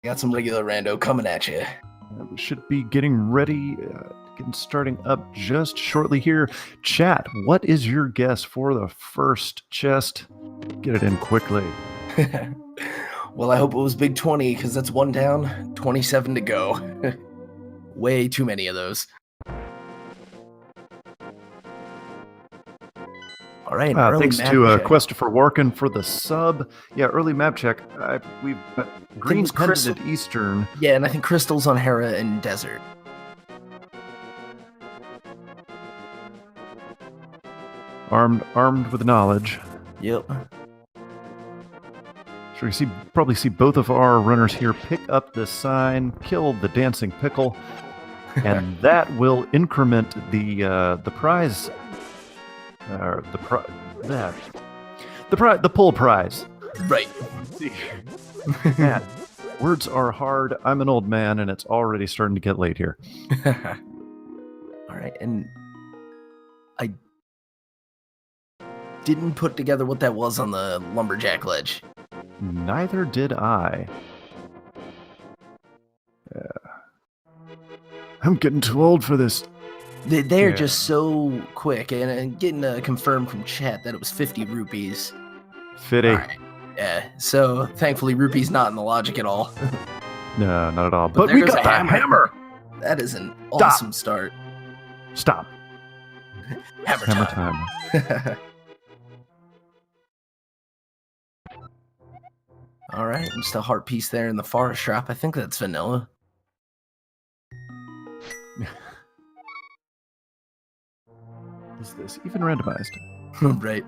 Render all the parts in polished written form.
Got some regular rando coming at you. We should be getting ready, getting starting up just shortly here. Chat, what is your guess for the first chest? Get it in quickly. Well, I hope it was Big 20, because that's one down, 27 to go. Way too many of those. All right, thanks to Christopher Warkin for the sub. Yeah, early map check. We've got Green Pendant Eastern. Yeah, and I think Crystal's on Hera and Desert. Armed with knowledge. Yep. So we probably see both of our runners here pick up the sign, kill the dancing pickle, and that will increment the prize. The pull prize. Right. Man, words are hard. I'm an old man, and it's already starting to get late here. All right, and I didn't put together what that was on the lumberjack ledge. Neither did I. I'm getting too old for this. They're just so quick, and getting confirmed from chat that it was 50 rupees. 50. Right. Yeah, so thankfully rupees not in the logic at all. No, not at all. But we got the hammer. That is an awesome start. Stop. Hammer time. All right, just a heart piece there in the forest shop. I think that's vanilla. Is this even randomized? Right.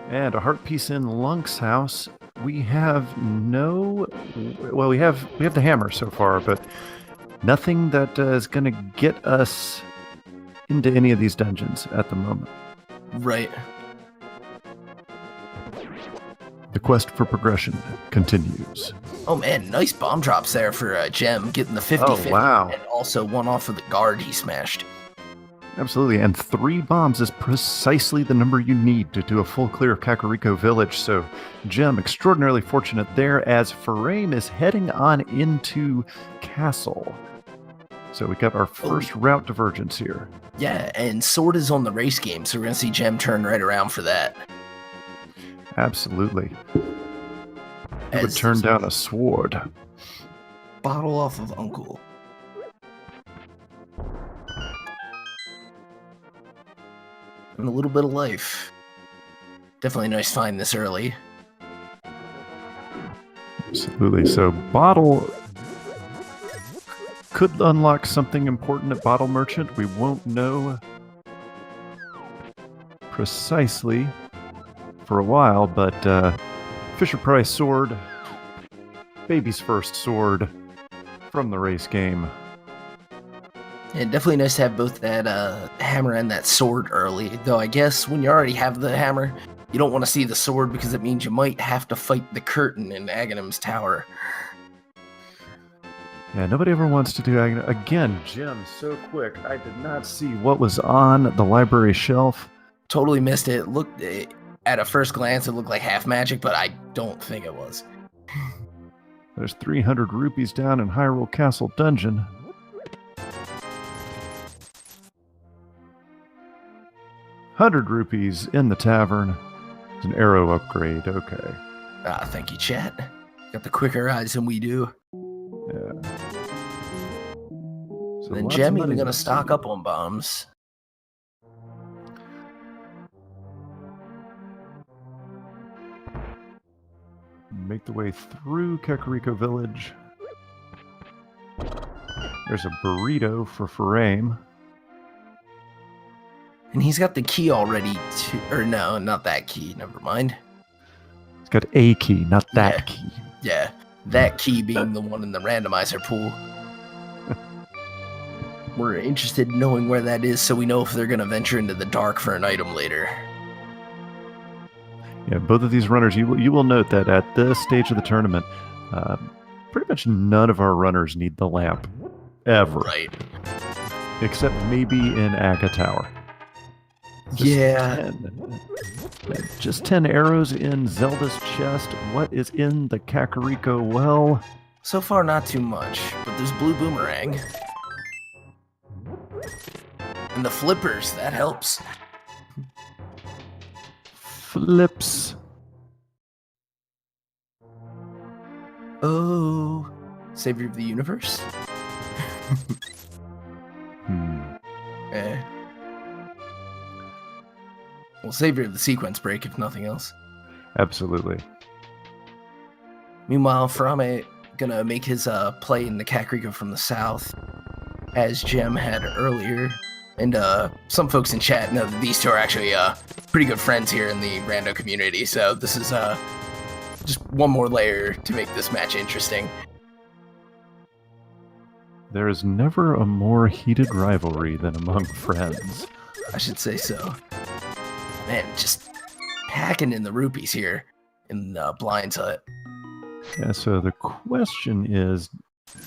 And a heart piece in Lunk's house. We have no... Well, we have the hammer so far, but nothing that is going to get us into any of these dungeons at the moment. Right. The quest for progression continues. Oh man, nice bomb drops there for Gem, getting the 50-50. Oh, wow. And also one off of the guard he smashed. Absolutely, and 3 bombs is precisely the number you need to do a full clear of Kakariko Village, so Gem extraordinarily fortunate there as Furaime is heading on into Castle. So we got our first route divergence here. Yeah, and Sword is on the race game, so we're going to see Gem turn right around for that. Absolutely. He would turn down a sword. Bottle off of Uncle. And a little bit of life. Definitely nice find this early. Absolutely. So Bottle could unlock something important at Bottle Merchant. We won't know precisely for a while, but Fisher-Price sword, baby's first sword from the race game. Yeah, definitely nice to have both that hammer and that sword early, though I guess when you already have the hammer, you don't want to see the sword because it means you might have to fight the curtain in Aghanim's tower. Yeah, nobody ever wants to do Aghanim. Again, Gem, so quick. I did not see what was on the library shelf. Totally missed it. At a first glance, it looked like half magic, but I don't think it was. There's 300 rupees down in Hyrule Castle Dungeon. ₹100 in the tavern. It's an arrow upgrade. Okay. Thank you, chat. Got the quicker eyes than we do. Yeah. So then Gem even gonna stock up on bombs. Make the way through Kakariko Village. There's a burrito for Furaime. And he's got the key already, or no, not that key, never mind. He's got a key, not that key. Yeah, that key being the one in the randomizer pool. We're interested in knowing where that is so we know if they're going to venture into the dark for an item later. Yeah, both of these runners, you will note that at this stage of the tournament, pretty much none of our runners need the lamp, ever. Right. Except maybe in Aga Tower. Yeah. 10. Just 10 arrows in Zelda's chest. What is in the Kakariko well? So far, not too much, but there's blue boomerang. And the flippers, that helps. Flips. Oh, Savior of the Universe? Eh. Well, Savior of the Sequence Break, if nothing else. Absolutely. Meanwhile, Furaime gonna make his play in the Kakariko from the south, as Jem had earlier. And some folks in chat know that these two are actually pretty good friends here in the rando community, so this is just one more layer to make this match interesting. There is never a more heated rivalry than among friends. I should say so. Man, just hacking in the rupees here in Blind's hut. Yeah, so the question is,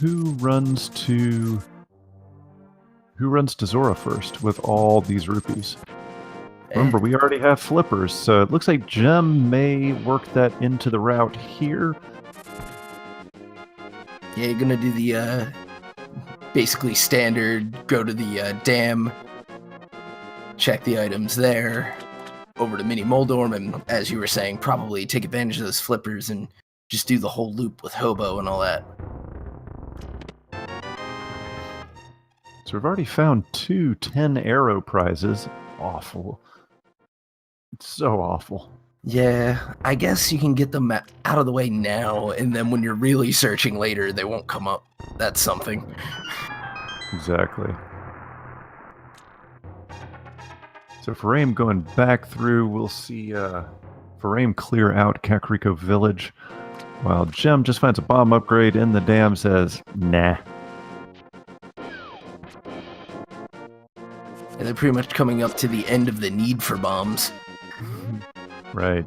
who runs to Zora first with all these rupees? Remember, we already have flippers, so it looks like Jem may work that into the route here. Yeah, you're gonna do the basically standard, go to the dam, check the items there, over to Mini Moldorm, and as you were saying, probably take advantage of those flippers and just do the whole loop with Hobo and all that. So we've already found 2 10 arrow prizes. Awful. It's so awful. Yeah, I guess you can get them out of the way now, and then when you're really searching later, they won't come up. That's something. Exactly. So Furaime going back through, we'll see Furaime clear out Kakariko Village, while Jem just finds a bomb upgrade in the dam, says, nah. And they're pretty much coming up to the end of the need for bombs. Right.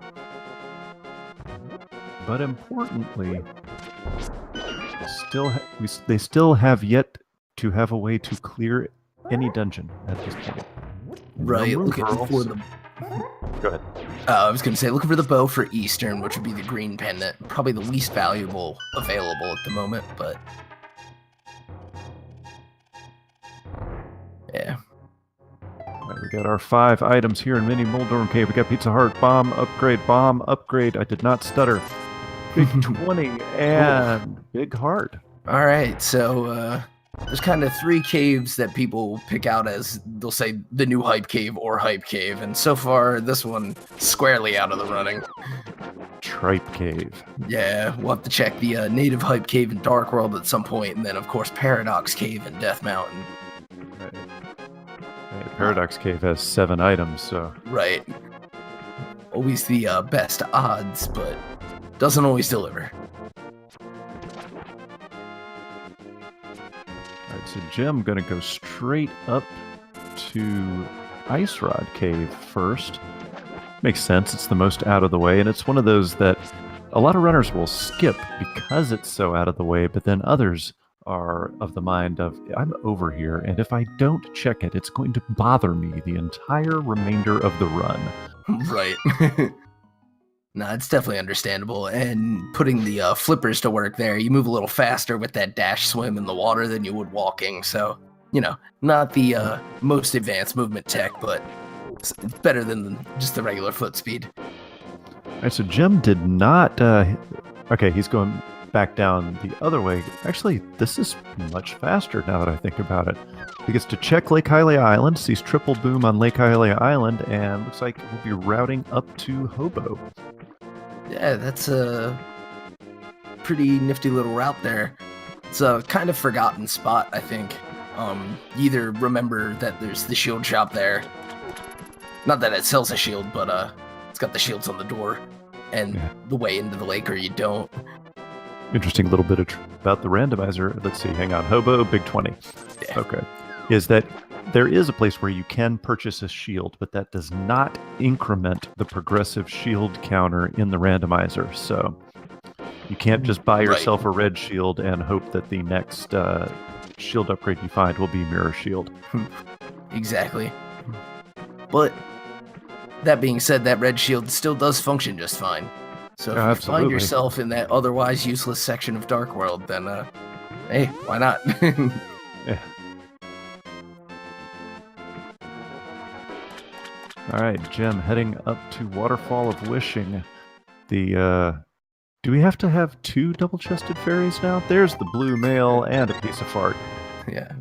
But importantly, they still have yet to have a way to clear any dungeon at this point. Right, looking for the... Go ahead. I was going to say, looking for the bow for Eastern, which would be the green pendant. Probably the least valuable available at the moment, but... yeah. All right, we got our 5 items here in Mini Moldorm Cave. We got Pizza Heart, bomb upgrade. I did not stutter. Big 20 and big heart. All right, so there's kind of 3 caves that people pick out as, they'll say, the new hype cave or hype cave, and so far this one squarely out of the running. Tripe Cave. Yeah, we'll have to check the native hype cave in Dark World at some point, and then of course Paradox Cave in Death Mountain. Right. Right, Paradox Cave has 7 items, so... Right. Always the best odds, but doesn't always deliver. Alright, so Jem gonna go straight up to Ice Rod Cave first. Makes sense, it's the most out of the way, and it's one of those that a lot of runners will skip because it's so out of the way, but then others are of the mind of, I'm over here, and if I don't check it, it's going to bother me the entire remainder of the run. Right. Nah, it's definitely understandable, and putting the flippers to work there, you move a little faster with that dash swim in the water than you would walking, so, you know, not the most advanced movement tech, but it's better than just the regular foot speed. Alright, so Jem did not, okay, he's going back down the other way. Actually, this is much faster now that I think about it. He gets to check Lake Hylia Island, sees triple boom on Lake Hylia Island, and looks like we'll be routing up to Hobo. Yeah, that's a pretty nifty little route there. It's a kind of forgotten spot, I think. You either remember that there's the shield shop there. Not that it sells a shield, but it's got the shields on the door and the way into the lake, or you don't. Interesting little bit about the randomizer. Let's see, hang on. Hobo, big 20. Yeah. Okay. Is that there is a place where you can purchase a shield, but that does not increment the progressive shield counter in the randomizer. So you can't just buy yourself a red shield and hope that the next shield upgrade you find will be mirror shield. Exactly. But That being said, that red shield still does function just fine. So if you Absolutely. find yourself in that otherwise useless section of Dark World, then, hey, why not? Yeah. All right, Jim, heading up to Waterfall of Wishing. Do we have to have 2 double-chested fairies now? There's the blue mail and a piece of fart. Yeah.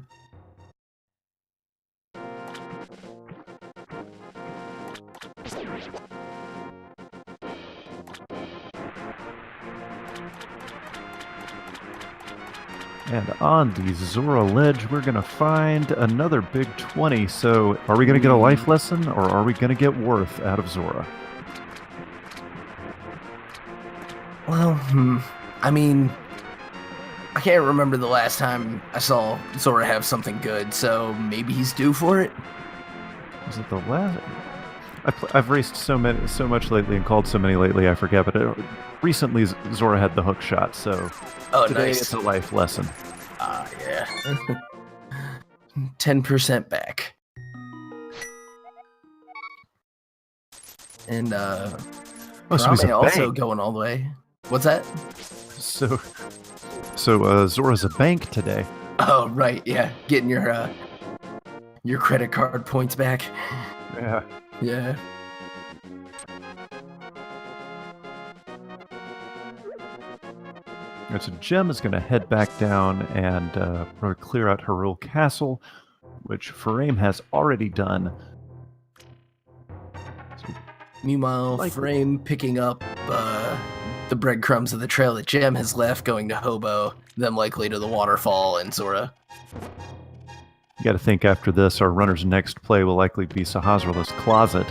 And on the Zora ledge, we're going to find another big 20. So are we going to get a life lesson, or are we going to get worth out of Zora? Well, I mean, I can't remember the last time I saw Zora have something good, so maybe he's due for it. Was it the last? I've raced so much lately and called so many lately, I forget. But recently, Zora had the hook shot, so today nice. It's a life lesson. Yeah. 10% back. And Furaime also going all the way. What's that? So Zora's a bank today. Oh right, yeah, getting your credit card points back. Yeah. Yeah. And so Gem is going to head back down and clear out Hyrule Castle, which Furaime has already done. So, meanwhile, Furaime picking up the breadcrumbs of the trail that Gem has left, going to Hobo, then likely to the waterfall and Zora. You got to think after this, our runner's next play will likely be Sahasrah's closet.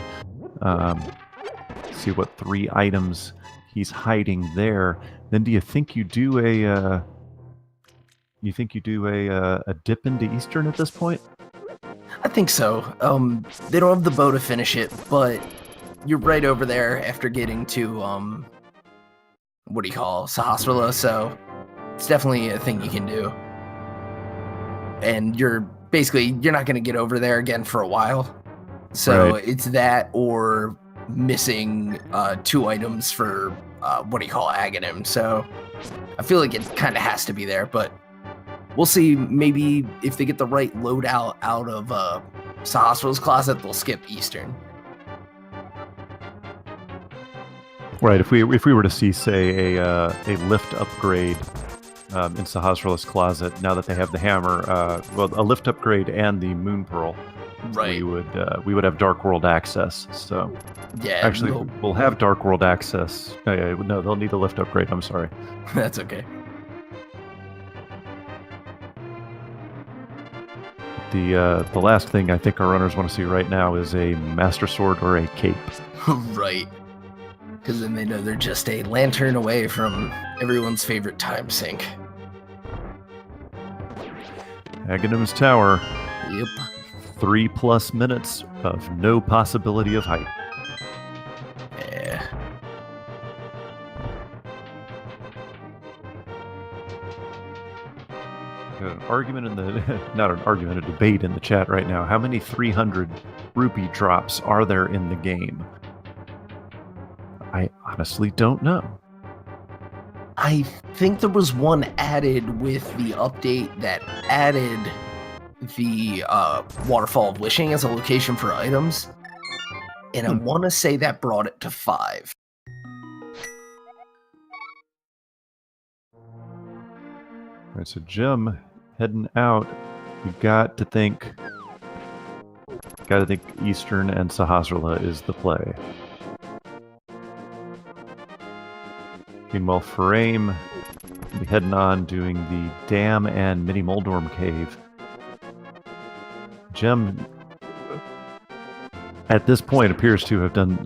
See what 3 items he's hiding there. Then do you think you do a dip into Eastern at this point? I think so. They don't have the bow to finish it, but you're right over there after getting to Sahasrah, so it's definitely a thing you can do. And you're not going to get over there again for a while. So right. It's that or missing 2 items for Aghanim. So I feel like it kind of has to be there, but we'll see. Maybe if they get the right loadout out of Sahasrah's closet, they'll skip Eastern. Right. If we were to see, say, a lift upgrade in Sahasrah's closet, now that they have the hammer, a lift upgrade and the Moon Pearl, right? We would have Dark World access. So yeah, actually, we'll have Dark World access. No, they'll need a lift upgrade. I'm sorry. That's okay. The last thing I think our runners want to see right now is a Master Sword or a cape. Right. Because then they know they're just a lantern away from everyone's favorite time sink. Aghanim's Tower. Yep. 3+ minutes of no possibility of height. Yeah. An argument not an argument, a debate in the chat right now. How many 300 rupee drops are there in the game? I honestly don't know. I think there was one added with the update that added the Waterfall of Wishing as a location for items. And I want to say that brought it to 5. All right, so Jim, heading out, we got to think Eastern and Sahasrah is the play. Meanwhile, Furaime will be heading on, doing the Dam and Mini Moldorm Cave. Gem, at this point, appears to have done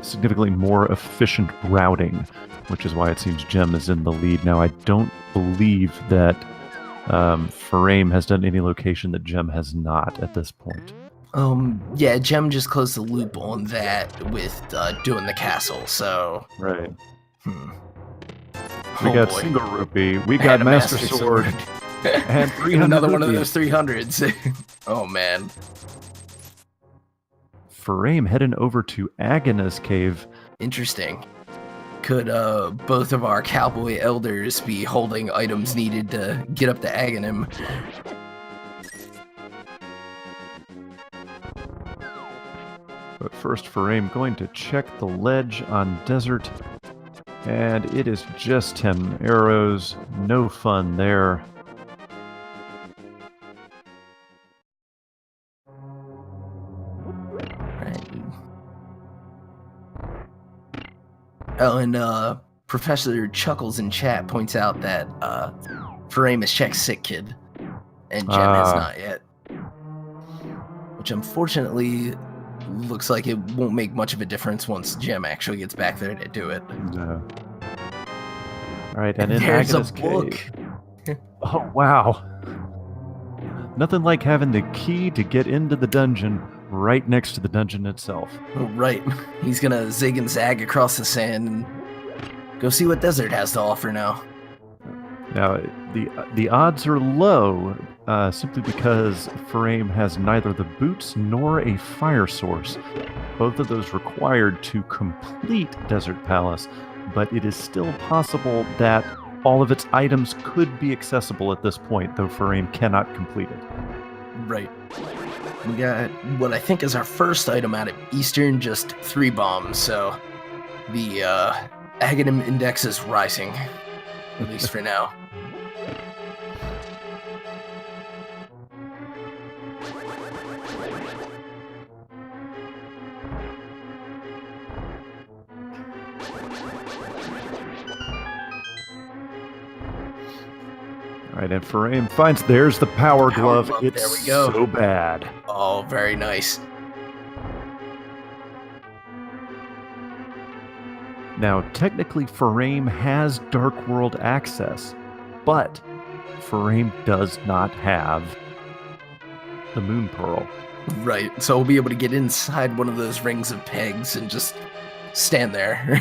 significantly more efficient routing, which is why it seems Gem is in the lead. Now, I don't believe that Furaime has done any location that Gem has not at this point. Yeah, Gem just closed the loop on that with doing the castle, so... Right. We got single rupee, we got Master Sword, and 300 another one of rupees. those 300s. Oh, man. Furaime heading over to Agana's cave. Interesting. Could both of our cowboy elders be holding items needed to get up to Aghanim? But first, Furaime going to check the ledge on Desert. And it is just 10 arrows. No fun there. Oh, and Professor Chuckles in chat points out that Furaime has checked Sick Kid, and Jem has not yet. Which unfortunately looks like it won't make much of a difference once Jem actually gets back there to do it. No. All right, and in there's Agana's a book. cave. Oh, wow. Nothing like having the key to get into the dungeon right next to the dungeon itself. Right. He's gonna zig and zag across the sand and go see what Desert has to offer now. Now, the odds are low, simply because Furaime has neither the boots nor a fire source. Both of those required to complete Desert Palace, but it is still possible that all of its items could be accessible at this point, though Furaime cannot complete it. Right. We got what I think is our first item out of Eastern, just 3 bombs, so the Aghanim index is rising, at least for now. All right, and Furaime finds there's the power glove. It's there we go. So bad. Oh, very nice. Now, technically, Furaime has Dark World access, but Furaime does not have the Moon Pearl. Right, so we'll be able to get inside one of those rings of pegs and just stand there.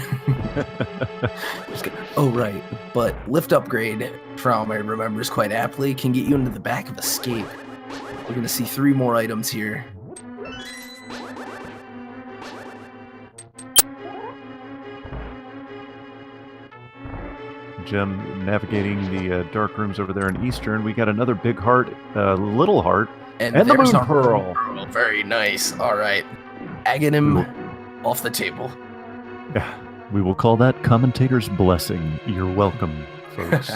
Oh, right, but lift upgrade, from I remembers quite aptly, can get you into the back of Escape. We're going to see 3 more items here. Jem navigating the dark rooms over there in Eastern. We got another big heart, little heart, and the Moon Pearl. Very nice. All right. Aghanim off the table. Yeah, we will call that commentator's blessing. You're welcome, folks.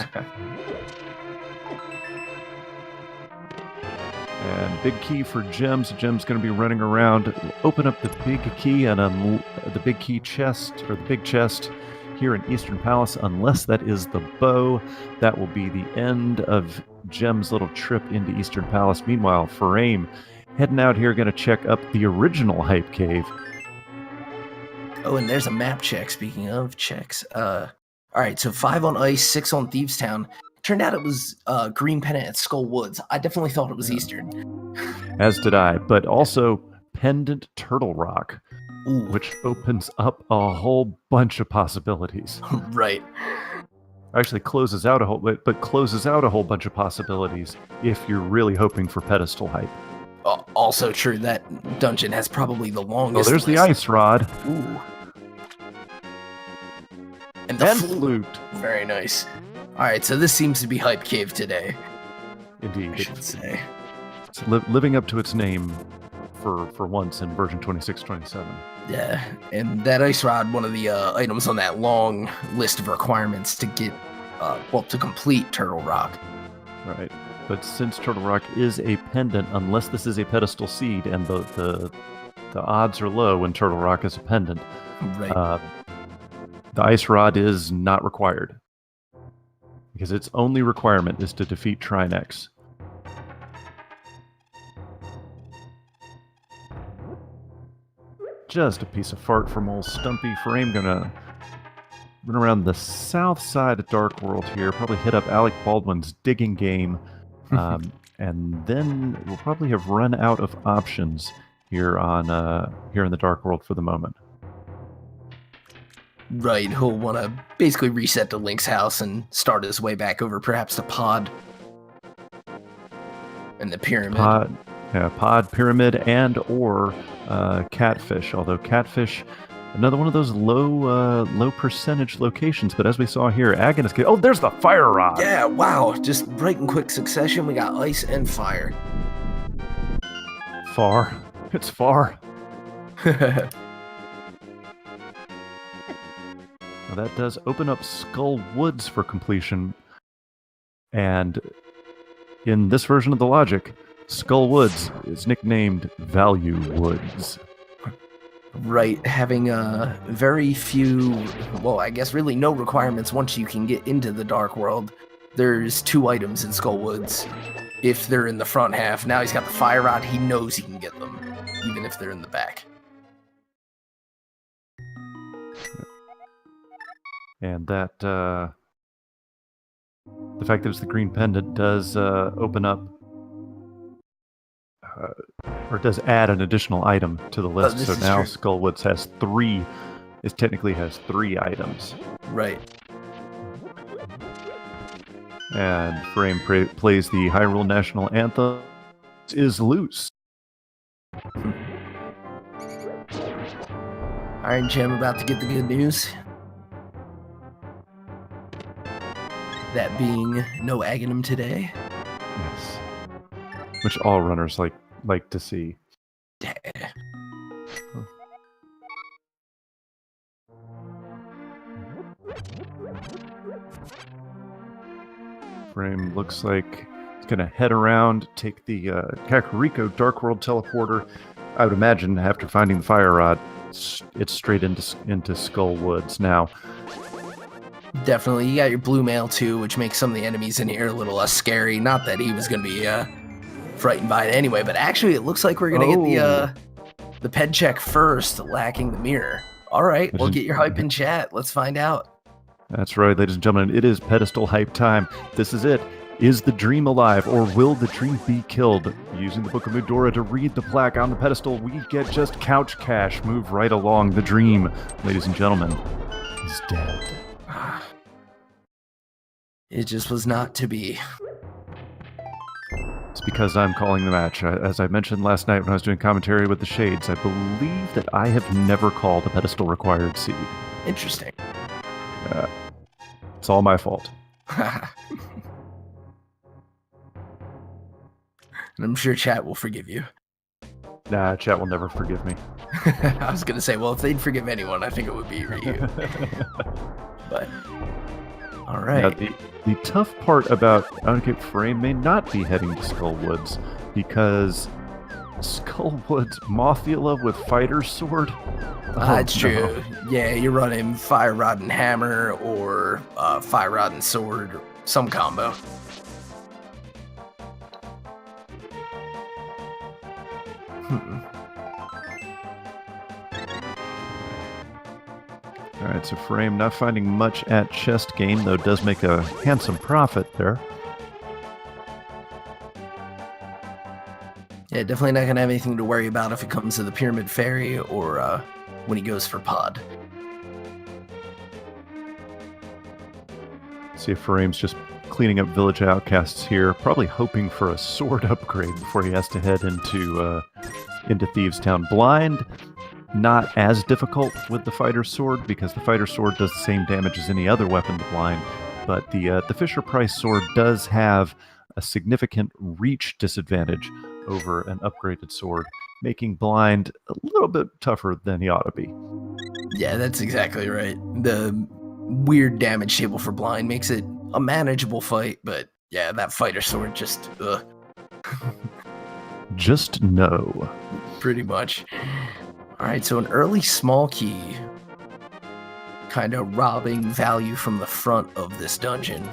And big key for Gems. Gem's going to be running around. Open up the big key and the big key chest, or the big chest here in Eastern Palace, unless that is the bow. That will be the end of Gem's little trip into Eastern Palace. Meanwhile, Furaime heading out here, going to check up the original Hype Cave. Oh, and there's a map check, speaking of checks. All right, so 5 on Ice, 6 on Thieves Town. Turned out it was Green Pennant at Skull Woods. I definitely thought it was Eastern. As did I, but also Pendant Turtle Rock, Ooh. Which opens up a whole bunch of possibilities. Right. Actually closes out a whole bunch of possibilities if you're really hoping for pedestal hype. Also true, that dungeon has probably the longest. Oh, there's list. the ice rod. Ooh. And the flute. Very nice. Alright, so this seems to be Hype Cave today. Indeed. I should say. It's living up to its name for once in version 26-27. Yeah, and that ice rod, one of the items on that long list of requirements to get, to complete Turtle Rock. Right. But since Turtle Rock is a pendant, unless this is a pedestal seed, and the odds are low when Turtle Rock is a pendant, right. The ice rod is not required. Because its only requirement is to defeat Trinex. Just a piece of fart from old Stumpy. Furaime gonna run around the south side of Dark World here, probably hit up Alec Baldwin's digging game, and then we'll probably have run out of options here in the Dark World for the moment. Right, he'll want to basically reset to Link's house and start his way back over perhaps to Pod and the pyramid. Pod, pyramid, and or catfish. Although catfish, another one of those low percentage locations. But as we saw here, agonist. Oh, there's the fire rod. Yeah, wow. Just right in quick succession, we got ice and fire. Far. It's far. Now that does open up Skull Woods for completion. And in this version of the logic, Skull Woods is nicknamed Value Woods. Right, having very few, well, I guess really no requirements once you can get into the Dark World. There's 2 items in Skull Woods. If they're in the front half, now he's got the fire rod, he knows he can get them, even if they're in the back. And that, the fact that it's the green pendant does open up, or does add an additional item to the list. So now true. Skullwoods has 3, it technically has 3 items. Right. And Furaime plays the Hyrule National Anthem, is loose. Iron Gem about to get the good news. That being no Aghanim today. Yes. Which all runners like to see. Yeah. Furaime looks like it's going to head around, take the Kakariko Dark World teleporter. I would imagine after finding the fire rod, it's straight into Skull Woods now. Definitely. You got your blue mail too, which makes some of the enemies in here a little less scary. Not that he was going to be frightened by it anyway, but actually it looks like we're going to get the ped check first, lacking the mirror. All right, we'll get your hype in chat. Let's find out. That's right, ladies and gentlemen. It is pedestal hype time. This is it. Is the dream alive, or will the dream be killed? Using the Book of Mudora to read the plaque on the pedestal, we get just couch cash. Move right along. The dream, ladies and gentlemen, is dead. It just was not to be. It's because I'm calling the match. As I mentioned last night when I was doing commentary with the Shades, I believe that I have never called a pedestal required seed. Interesting. It's all my fault. And I'm sure chat will forgive you. Nah, chat will never forgive me. I was going to say, well, if they'd forgive anyone, I think it would be you. But, all right. Now, the tough part about Uncape Furaime may not be heading to Skull Woods, because Skull Woods Mothula with Fighter's Sword? It's true. Yeah, you're running Fire Rod and Hammer, or Fire Rod and Sword, or some combo. Alright, so Furaime not finding much at chest gain, though does make a handsome profit there. Yeah, definitely not going to have anything to worry about if it comes to the Pyramid Fairy, or when he goes for Pod. See if Furaime's just cleaning up village outcasts here, probably hoping for a sword upgrade before he has to head into Thieves Town. Blind, not as difficult with the Fighter's Sword, because the Fighter's Sword does the same damage as any other weapon to blind, but the Fisher-Price Sword does have a significant reach disadvantage over an upgraded sword, making blind a little bit tougher than he ought to be. Yeah, that's exactly right. The weird damage table for blind makes it a manageable fight, but yeah, that Fighter Sword just, Just no. Pretty much. Alright, so an early small key, kind of robbing value from the front of this dungeon.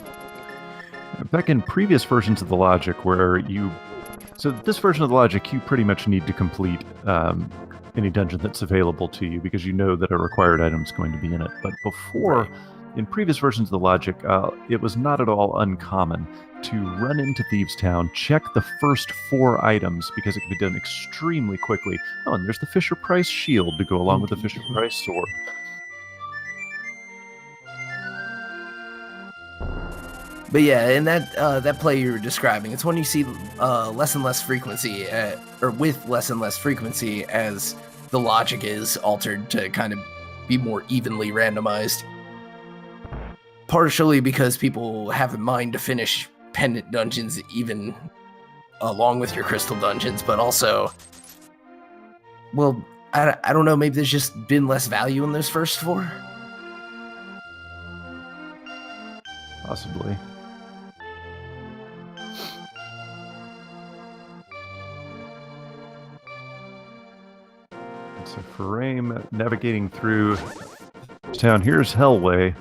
Back in previous versions of the logic where so this version of the logic, you pretty much need to complete any dungeon that's available to you, because you know that a required item is going to be in it. But before, in previous versions of the logic, it was not at all uncommon to run into Thieves Town, check the first 4 items, because it can be done extremely quickly. Oh, and there's the Fisher-Price shield to go along with the Fisher-Price sword. But yeah, and that play you were describing, it's when you see less and less frequency, or with less and less frequency as the logic is altered to kind of be more evenly randomized. Partially because people have in mind to finish pendant dungeons even along with your crystal dungeons, but also, well, I don't know, maybe there's just been less value in those first 4. Possibly. So Furaime navigating through town. Here's Hellway.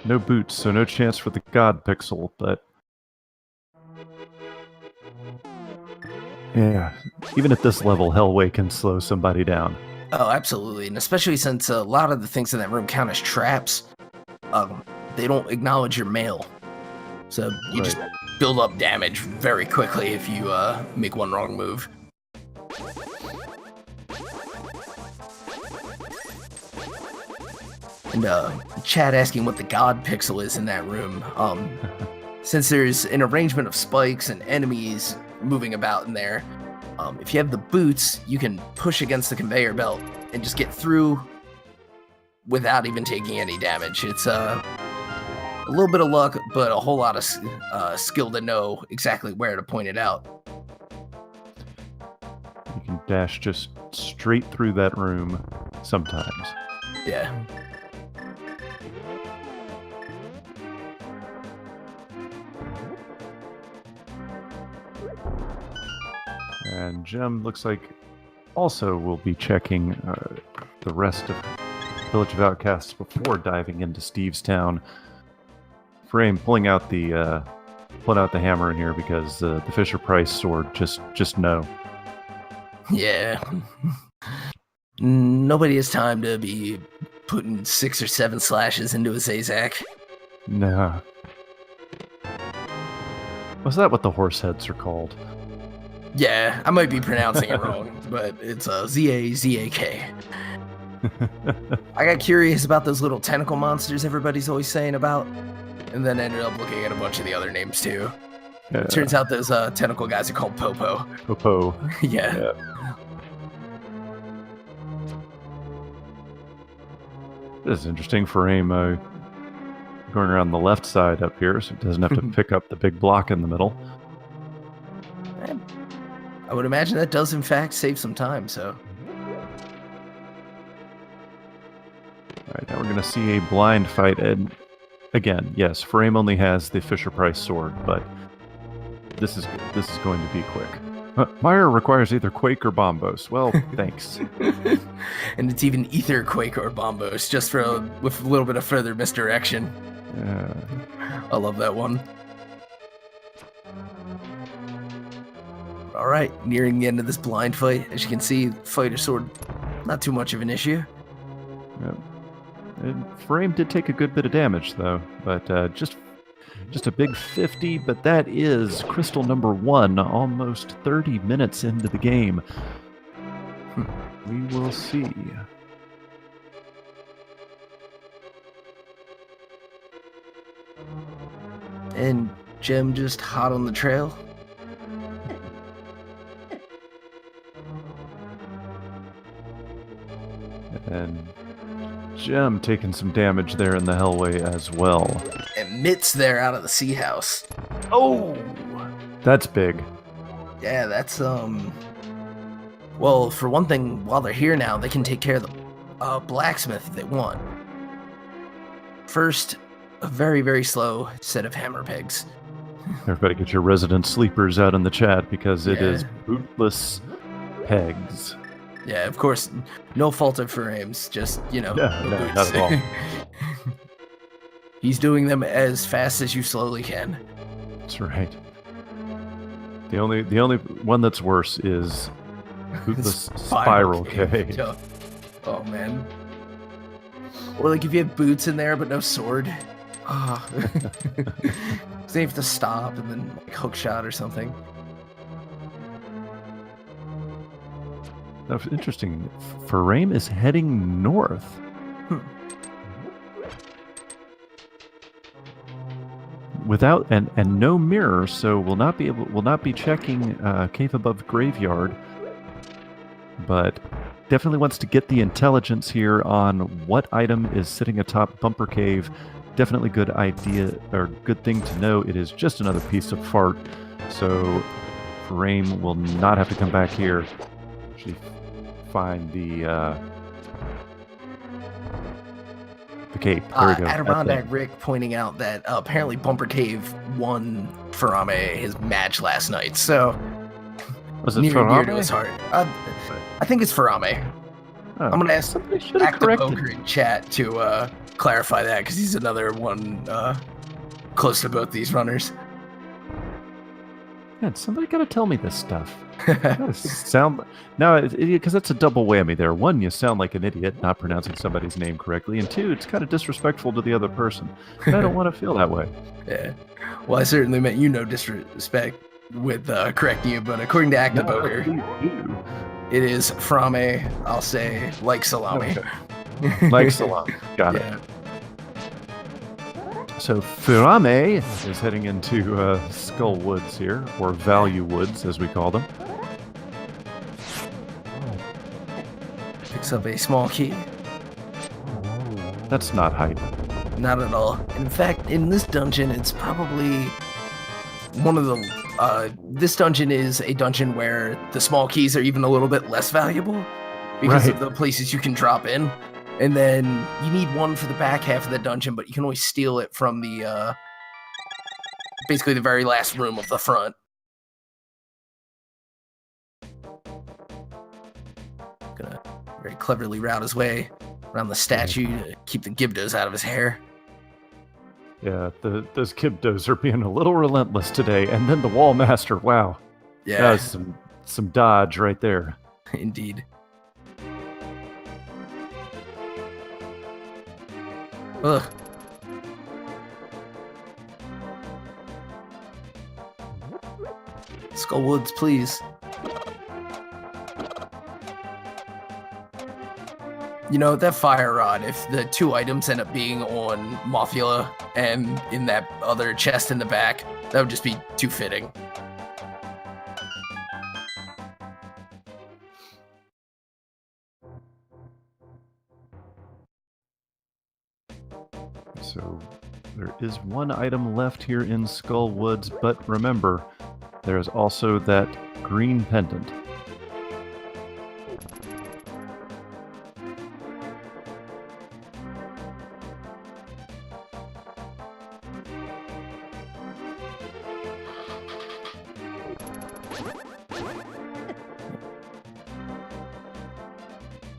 No boots, so no chance for the God Pixel, but yeah, even at this level, Hellway can slow somebody down. Oh, absolutely, and especially since a lot of the things in that room count as traps, they don't acknowledge your mail, so you just build up damage very quickly if you make one wrong move. And Chad asking what the God Pixel is in that room. Since there's an arrangement of spikes and enemies moving about in there, if you have the boots, you can push against the conveyor belt and just get through without even taking any damage. It's a little bit of luck, but a whole lot of skill to know exactly where to point it out. You can dash just straight through that room sometimes. Yeah. And Gem looks like also will be checking the rest of Village of Outcasts before diving into Steve's Town. Furaime pulling out the hammer in here because the Fisher-Price sword just no. Yeah. Nobody has time to be putting 6 or 7 slashes into a Zazak. No. Was that what the horse heads are called? Yeah, I might be pronouncing it wrong, but it's Z-A-Z-A-K. I got curious about those little tentacle monsters everybody's always saying about, and then ended up looking at a bunch of the other names too. Yeah. It turns out those tentacle guys are called Popo. Popo. Yeah. This is interesting. Furaime going around the left side up here, so it doesn't have to pick up the big block in the middle. I would imagine that does in fact save some time, so. Alright, now we're going to see a blind fight, and again, yes, Furaime only has the Fisher-Price sword, but this is going to be quick. Meyer requires either Quake or Bombos. Well, thanks. And it's even either Quake or Bombos, just with a little bit of further misdirection. I love that one. Alright, nearing the end of this blind fight. As you can see, fighter sword, not too much of an issue. Yep. And Furaime did take a good bit of damage, though, but just a big 50, but that is crystal number 1, almost 30 minutes into the game. We will see. And Gem just hot on the trail. And Gem taking some damage there in the Hellway as well. And Mit's there out of the sea house. Oh! That's big. Yeah, that's, well, for one thing, while they're here now, they can take care of the blacksmith if they want. First, a very, very slow set of hammer pegs. Everybody get your resident sleepers out in the chat because it is bootless pegs. Yeah, of course, no fault of Furaime's, just, no not at all. He's doing them as fast as you slowly can. That's right. The only one that's worse is bootless spiral cave. Oh man. Or like if you have boots in there but no sword. So you have to stop and then like hook shot or something. That's interesting. Furaime is heading north. without and no mirror, so we'll not be checking cave above graveyard, but definitely wants to get the intelligence here on what item is sitting atop bumper cave. Definitely good idea, or good thing to know. It is just another piece of fart, so Furaime will not have to come back here. Actually, find the cave. There we go. Adirondack Rick pointing out that apparently Bumper Cave won Furaime his match last night, so was it near Furaime? to his heart. I think it's Furaime. Oh, I'm gonna ask Act the Poker in chat to clarify that, because he's another one close to both these runners. Man, somebody gotta tell me this stuff. Sound now, because that's a double whammy there. One, you sound like an idiot not pronouncing somebody's name correctly, and two, it's kind of disrespectful to the other person. And I don't want to feel that way. Yeah. Well, I certainly meant disrespect with correcting you, but according to Act the Poker, it is Furaime. I'll say like salami. Okay. Like salami. Got it. So Furaime is heading into Skull Woods here, or Value Woods as we call them. Picks up a small key. That's not hype. Not at all. In fact, in this dungeon, it's probably one of the... this dungeon is a dungeon where the small keys are even a little bit less valuable because of the places you can drop in. And then you need one for the back half of the dungeon, but you can always steal it from the, basically the very last room of the front. Gonna very cleverly route his way around the statue to keep the Gibdos out of his hair. Yeah, those Gibdos are being a little relentless today. And then the Wall Master, wow. Yeah. That was some dodge right there. Indeed. Ugh. Skull Woods, please. You know, that fire rod, if the two items end up being on Mothula and in that other chest in the back, that would just be too fitting. So there is one item left here in Skull Woods, but remember, there's also that green pendant.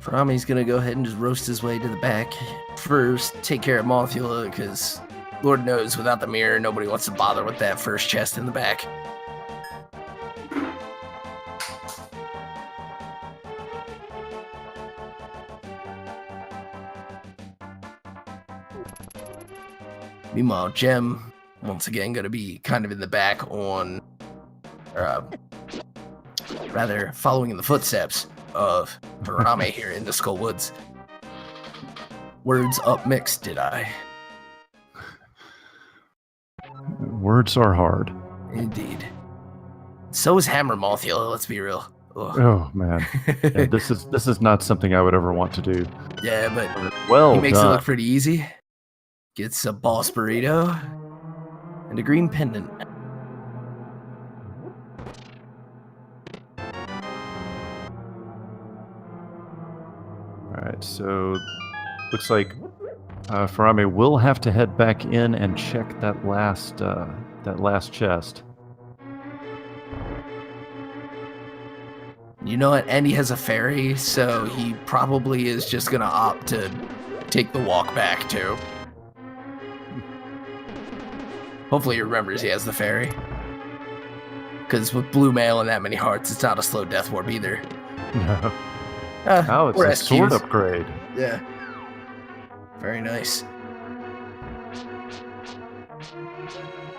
Furaime's gonna go ahead and just roast his way to the back. First, take care of Mothula, because Lord knows, without the mirror, nobody wants to bother with that first chest in the back. Meanwhile, Gem, once again, gonna be kind of in the back on, rather, following in the footsteps of Furaime here in the Skull Woods. Words up mixed, did I? Words are hard. Indeed. So is Hammer Mothula, let's be real. Ugh. Oh man, yeah, this is not something I would ever want to do. Yeah, but he makes it look pretty easy. Gets a boss burrito and a green pendant. Alright, so looks like Furaime will have to head back in and check that last chest. You know what? And he has a fairy, so he probably is just gonna opt to take the walk back too. Hopefully he remembers he has the fairy. Because with blue mail and that many hearts, it's not a slow death warp either. No. Oh, it's a sword upgrade. Yeah. Very nice.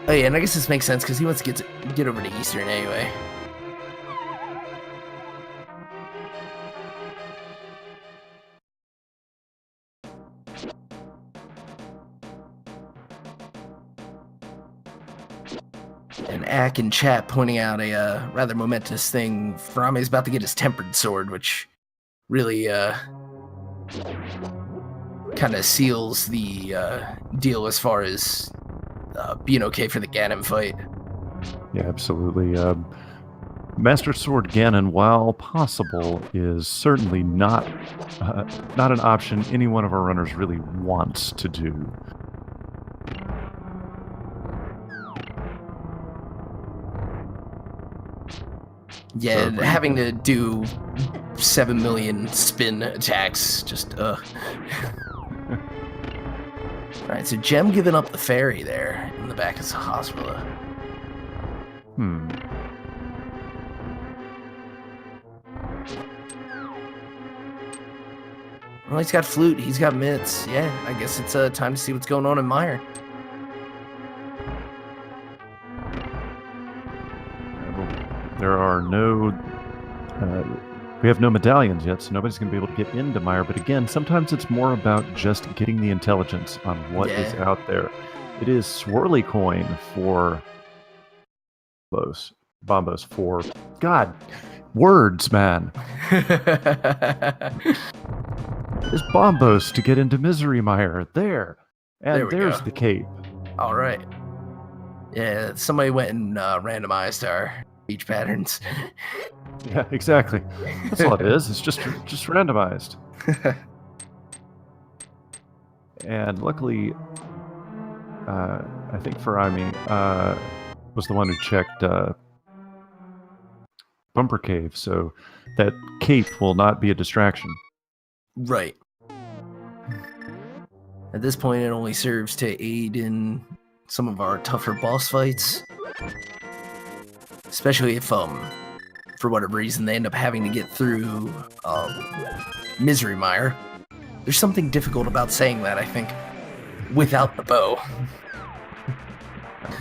Oh yeah, and I guess this makes sense because he wants to get over to Eastern anyway. And Ack in chat pointing out a rather momentous thing. Furaime's about to get his tempered sword, which really kind of seals the deal as far as being okay for the Ganon fight. Yeah, absolutely. Master Sword Ganon, while possible, is certainly not an option any one of our runners really wants to do. Yeah, so, having to do 7 million spin attacks, just Alright, so Gem giving up the fairy there in the back of the hospital. Well, he's got flute, he's got mitts. Yeah, I guess it's time to see what's going on in Mire. There are no... we have no medallions yet, so nobody's going to be able to get into Mire. But again, sometimes it's more about just getting the intelligence on what is out there. It is Swirly Coin for... Bombos for... God! Words, man! It's Bombos to get into Misery Mire. There! And there's the cape. Alright. Yeah, somebody went and randomized our speech patterns. Yeah, exactly. That's all it is. It's just randomized. And luckily, I think Furaime was the one who checked Bumper Cave, so that cape will not be a distraction. Right. At this point, it only serves to aid in some of our tougher boss fights. Especially if, for whatever reason, they end up having to get through Misery Mire. There's something difficult about saying that, I think, without the bow.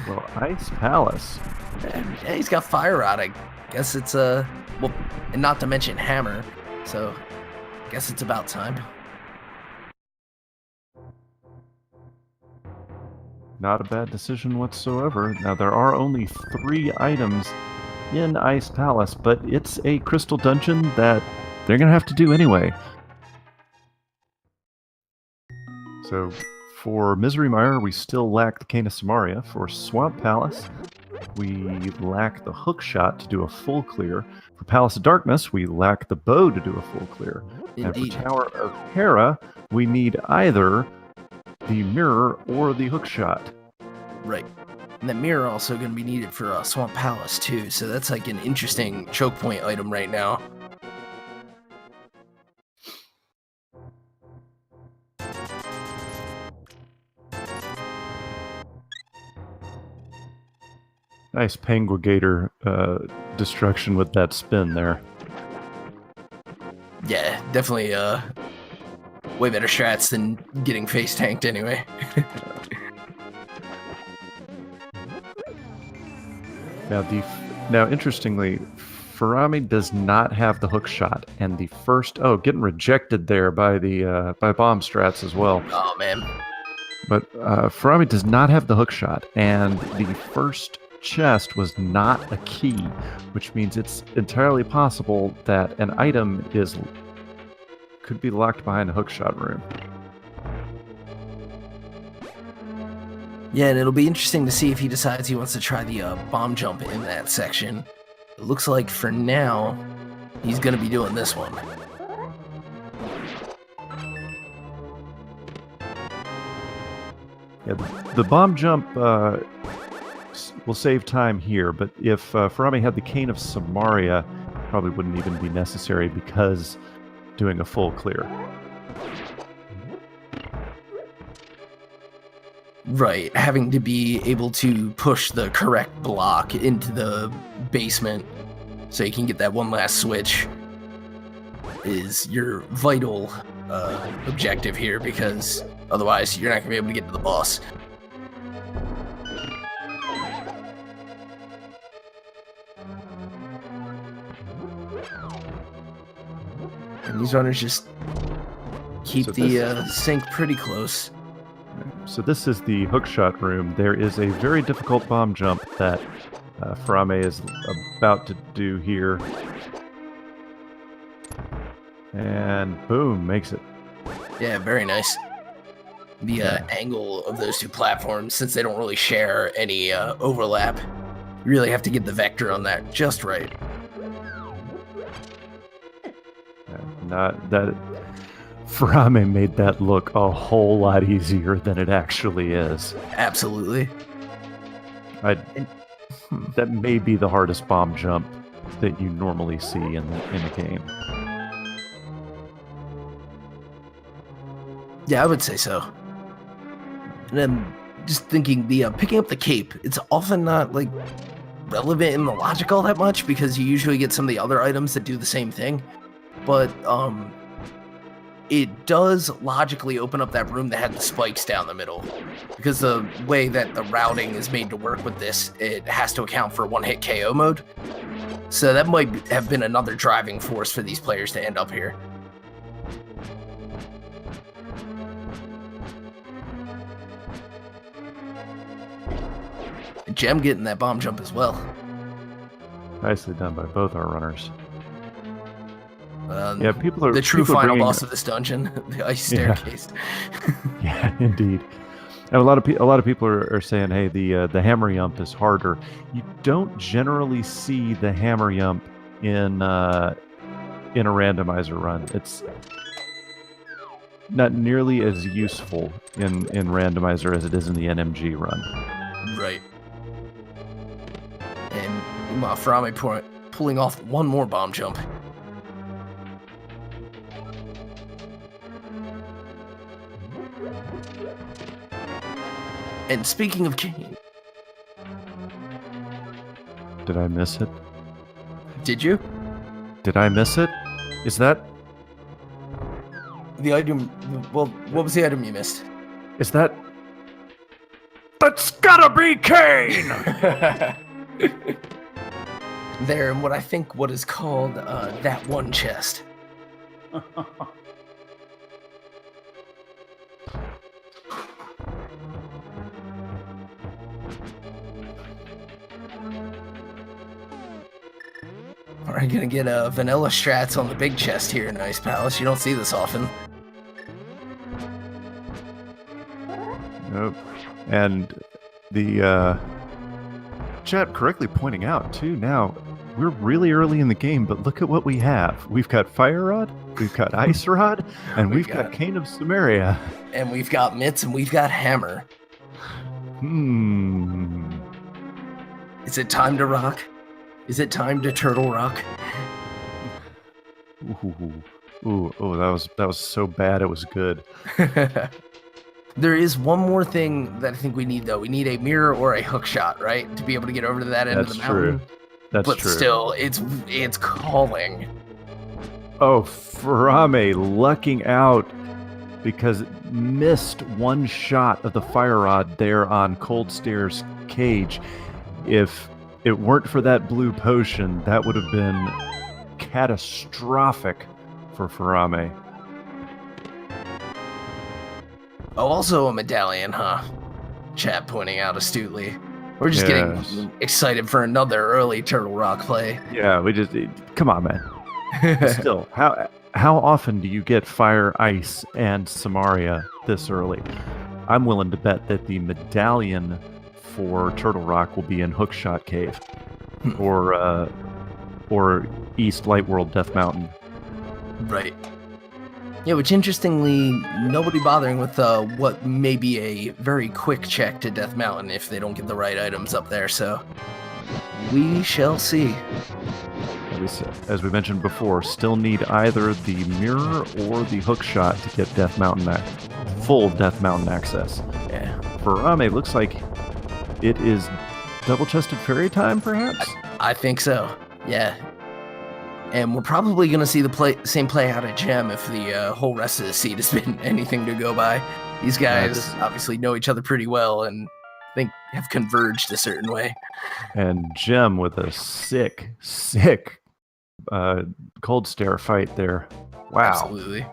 Well, Ice Palace. Yeah, he's got Fire Rod. I guess it's, well, and not to mention Hammer, so I guess it's about time. Not a bad decision whatsoever. Now, there are only 3 items in Ice Palace, but it's a crystal dungeon that they're going to have to do anyway. So, for Misery Mire, we still lack the Cane of Samaria. For Swamp Palace, we lack the hook shot to do a full clear. For Palace of Darkness, we lack the bow to do a full clear. Indeed. And for Tower of Hera, we need either the mirror or the hook shot. Right. And that mirror also going to be needed for Swamp Palace too, so that's like an interesting choke point item right now. Nice Penguigator destruction with that spin there. Yeah, definitely way better strats than getting face tanked anyway. Now, interestingly, Furaime does not have the hook shot, and the first getting rejected there by the by bomb strats as well. Oh man! But Furaime does not have the hook shot, and the first chest was not a key, which means it's entirely possible that an item could be locked behind a hookshot room. Yeah, and it'll be interesting to see if he decides he wants to try the bomb jump in that section. It looks like for now, he's going to be doing this one. Yeah, the bomb jump will save time here, but if Furaime had the Cane of Samaria, probably wouldn't even be necessary because doing a full clear. Right, having to be able to push the correct block into the basement so you can get that one last switch is your vital objective here, because otherwise you're not going to be able to get to the boss. And these runners just keep the sync pretty close. So this is the hookshot room. There is a very difficult bomb jump that Furaime is about to do here. And boom, makes it. Yeah, very nice. The angle of those two platforms, since they don't really share any overlap, you really have to get the vector on that just right. Not that Furaime made that look a whole lot easier than it actually is. Absolutely. That may be the hardest bomb jump that you normally see in the game. Yeah, I would say so. And I'm just thinking, the picking up the cape, it's often not like relevant in the logic all that much because you usually get some of the other items that do the same thing. But it does logically open up that room that had the spikes down the middle. Because the way that the routing is made to work with this, it has to account for one-hit KO mode. So that might have been another driving force for these players to end up here. Gem getting that bomb jump as well. Nicely done by both our runners. Yeah, people are the true people are final bringing, boss of this dungeon, the ice staircase. Yeah, indeed. And a lot of people are saying, hey, the hammer yump is harder. You don't generally see the hammer yump in a randomizer run. It's not nearly as useful in randomizer as it is in the NMG run. Right. And Furaime pulling off one more bomb jump. And speaking of Kane... Did I miss it? Did you? Did I miss it? Is that... The item... Well, what was the item you missed? Is that... That's gotta be Kane! There, in what I think what is called that one chest. We're gonna get vanilla strats on the big chest here in Ice Palace. You don't see this often. Nope. And the chat correctly pointing out too now, we're really early in the game, but look at what we have. We've got Fire Rod, we've got Ice Rod, and we've got Cane of Samaria. And we've got Mitts and we've got Hammer. Is it time to rock? Is it time to turtle rock? Ooh, that was so bad it was good. There is one more thing that I think we need, though. We need a mirror or a hook shot, right? To be able to get over to that end of the mountain. That's true. But still, it's calling. Oh, Furaime lucking out because it missed one shot of the fire rod there on Cold Stare's cage. If it weren't for that blue potion, that would have been catastrophic for Furaime. Oh, also a medallion, huh? Chat pointing out astutely. We're just getting excited for another early Turtle Rock play. Yeah, come on, man. Still, how often do you get Fire, Ice, and Samaria this early? I'm willing to bet that the medallion for Turtle Rock will be in Hookshot Cave, or East Light World Death Mountain. Right. Yeah, which interestingly, nobody bothering with what may be a very quick check to Death Mountain if they don't get the right items up there, so we shall see. As we mentioned before, still need either the mirror or the hook shot to get Death Mountain full Death Mountain access. Yeah. For Furaime, looks like it is double-chested fairy time, perhaps? I think so, yeah. And we're probably going to see the same play out at Gem if the whole rest of the seed has been anything to go by. These guys obviously know each other pretty well and I think have converged a certain way. And Gem with a sick Cold Stare fight there. Wow. Absolutely.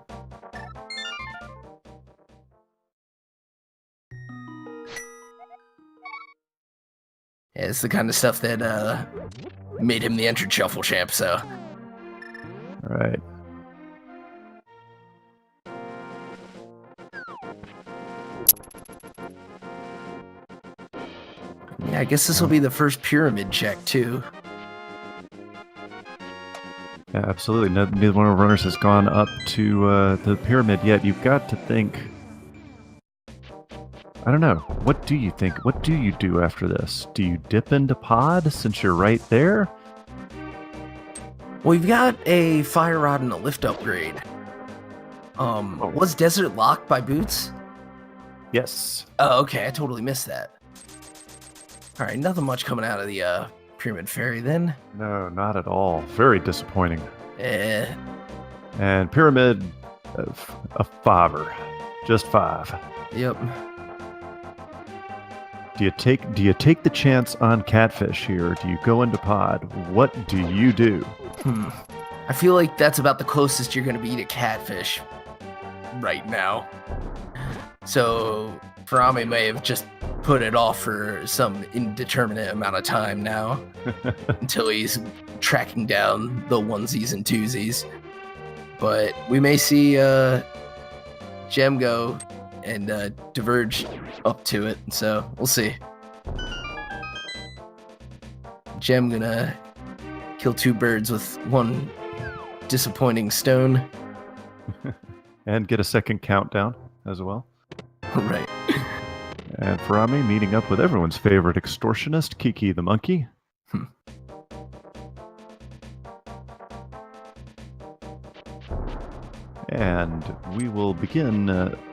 Yeah, it's the kind of stuff that made him the Entered Shuffle champ, so. All right. Yeah, I guess this will be the first pyramid check, too. Yeah, absolutely. Neither one of the runners has gone up to the pyramid yet. You've got to think. I don't know. What do you think? What do you do after this? Do you dip into pod since you're right there? We've got a fire rod and a lift upgrade. Was Desert locked by Boots? Yes. Oh, okay. I totally missed that. All right, nothing much coming out of the Pyramid Fairy then. No, not at all. Very disappointing. And pyramid, a fiver, just 5. Yep. Do you take the chance on catfish here? Do you go into pod? What do you do? I feel like that's about the closest you're going to be to catfish right now. So Furaime may have just put it off for some indeterminate amount of time now until he's tracking down the onesies and twosies. But we may see Gem go and diverge up to it, so we'll see. Gem gonna kill 2 birds with 1 disappointing stone. And get a second countdown as well. Right. And Furaime meeting up with everyone's favorite extortionist, Kiki the monkey. And we will begin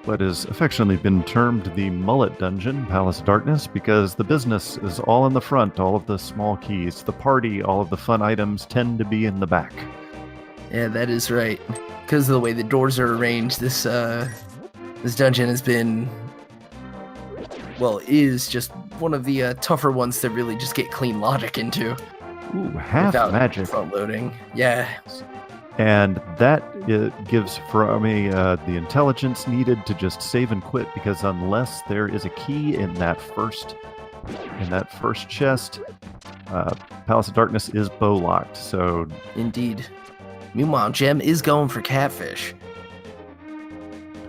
what has affectionately been termed the Mullet Dungeon, Palace of Darkness, because the business is all in the front, all of the small keys. The party, all of the fun items tend to be in the back. Yeah, that is right. Because of the way the doors are arranged, this dungeon has been, well, is just one of the tougher ones to really just get clean logic into. Ooh, half magic. Front loading. Yeah. And that gives Furaime the intelligence needed to just save and quit, because unless there is a key in that first chest, Palace of Darkness is bow locked. So indeed. Meanwhile, Gem is going for catfish.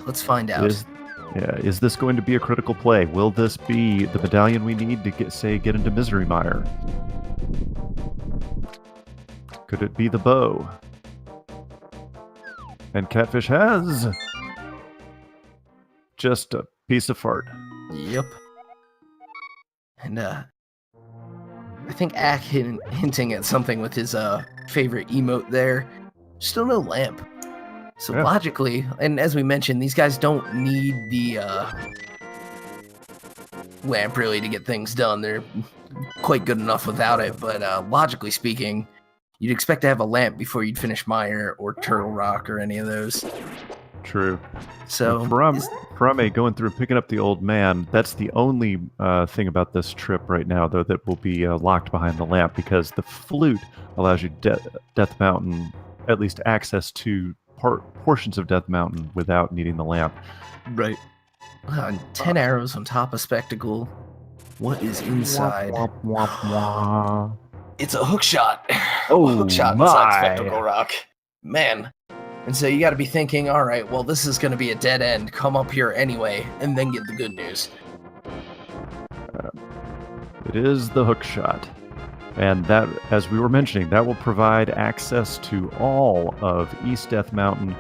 Let's find out. Is this going to be a critical play? Will this be the medallion we need to get into Misery Mire? Could it be the bow? And catfish has just a piece of fart. Yep. And I think Ack hinting at something with his favorite emote there. Still no lamp. So logically, and as we mentioned, these guys don't need the lamp really to get things done. They're quite good enough without it, but logically speaking, you'd expect to have a lamp before you'd finish Mire or Turtle Rock or any of those. True. So Furaime going through and picking up the old man, that's the only thing about this trip right now, though, that will be locked behind the lamp, because the flute allows you Death Mountain, at least access to portions of Death Mountain without needing the lamp. Right. 10 arrows on top of Spectacle. What is inside? It's a hook shot. Oh, hook shot inside Spectacle Rock. Man. And so you got to be thinking, all right, well, this is going to be a dead end. Come up here anyway, and then get the good news. It is the hook shot. And that, as we were mentioning, that will provide access to all of East Death Mountain.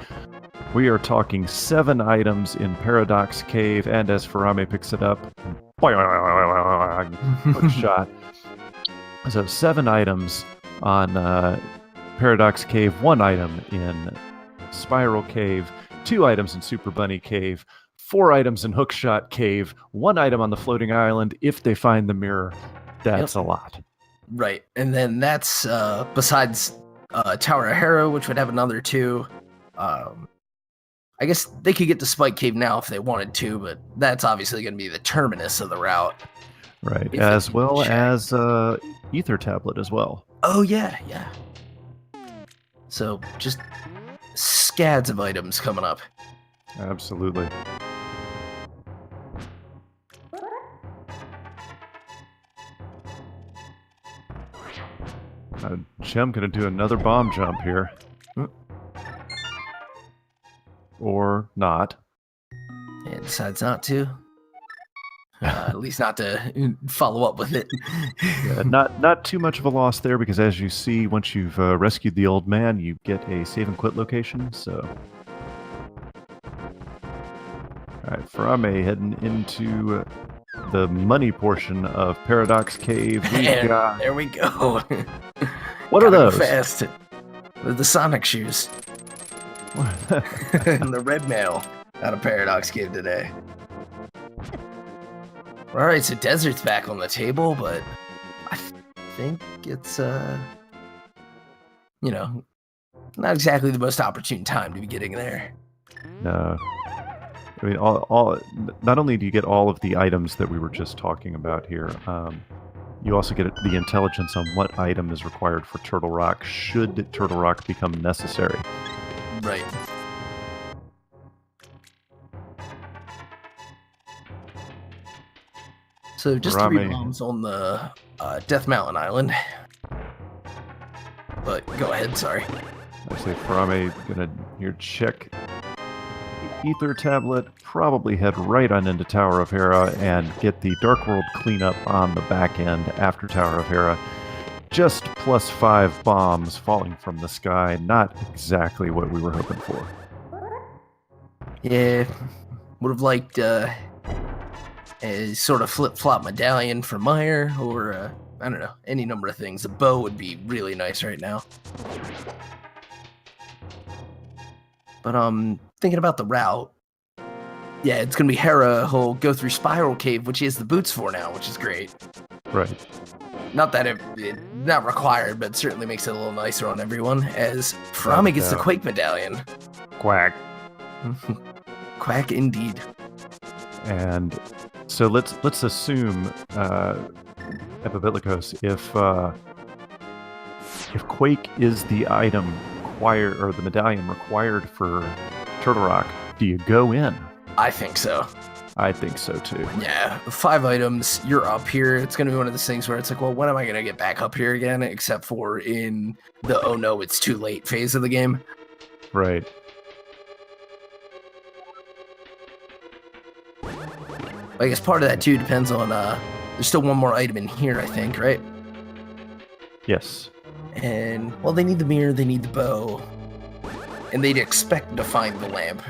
We are talking 7 items in Paradox Cave, and as Furaime picks it up, hook shot. So 7 items on Paradox Cave, 1 item in Spiral Cave, 2 items in Super Bunny Cave, 4 items in Hookshot Cave, 1 item on the floating island if they find the mirror. That's a lot. Right. And then that's besides Tower of Hera, which would have another 2. I guess they could get to Spike Cave now if they wanted to, but that's obviously going to be the terminus of the route. Right. As well as Ether Tablet as well. Oh, yeah, yeah. So just scads of items coming up. Absolutely. Jim gonna do another bomb jump here. Or not. And decides not to. At least not to follow up with it. Yeah, not too much of a loss there, because as you see, once you've rescued the old man, you get a save and quit location, so... Alright, Furaime heading into the money portion of Paradox Cave. There we go. What are those? Fast. The Sonic shoes. And the red mail out of Paradox Cave today. Alright, so Desert's back on the table, but I think it's, you know, not exactly the most opportune time to be getting there. No. I mean, all not only do you get all of the items that we were just talking about here, you also get the intelligence on what item is required for Turtle Rock should Turtle Rock become necessary. Right. So just 3 bombs on the Death Mountain Island. But go ahead, sorry. I say Furaime gonna here check the Ether Tablet, probably head right on into Tower of Hera and get the Dark World cleanup on the back end after Tower of Hera. Just +5 bombs falling from the sky, not exactly what we were hoping for. Yeah, would have liked a sort of flip-flop medallion for Meyer, or I don't know, any number of things. A bow would be really nice right now. But thinking about the route, yeah, it's gonna be Hera who'll go through Spiral Cave, which he has the boots for now, which is great. Right. Not that it not required, but it certainly makes it a little nicer on everyone, as Furaime gets the Quake medallion. Quack. Quack indeed. And so let's assume, Epibilikos, if Quake is the item required, or the medallion required for Turtle Rock, do you go in? I think so. I think so too. Yeah, 5 items, you're up here. It's going to be one of those things where it's like, well, when am I going to get back up here again? Except for in the oh no, it's too late phase of the game. Right. I guess part of that too depends on, there's still one more item in here, I think, right? Yes. And, well, they need the mirror, they need the bow. And they'd expect to find the lamp.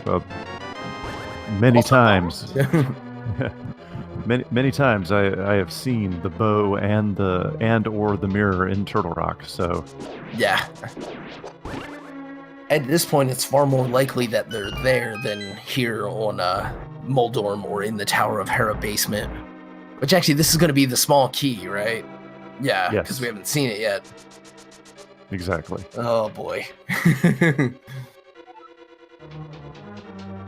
Well, many times. many times I have seen the bow and or the mirror in Turtle Rock, so... Yeah. At this point, it's far more likely that they're there than here on Moldorm or in the Tower of Hera basement. Which actually, this is going to be the small key, right? Yeah, because we haven't seen it yet. Exactly. Oh boy.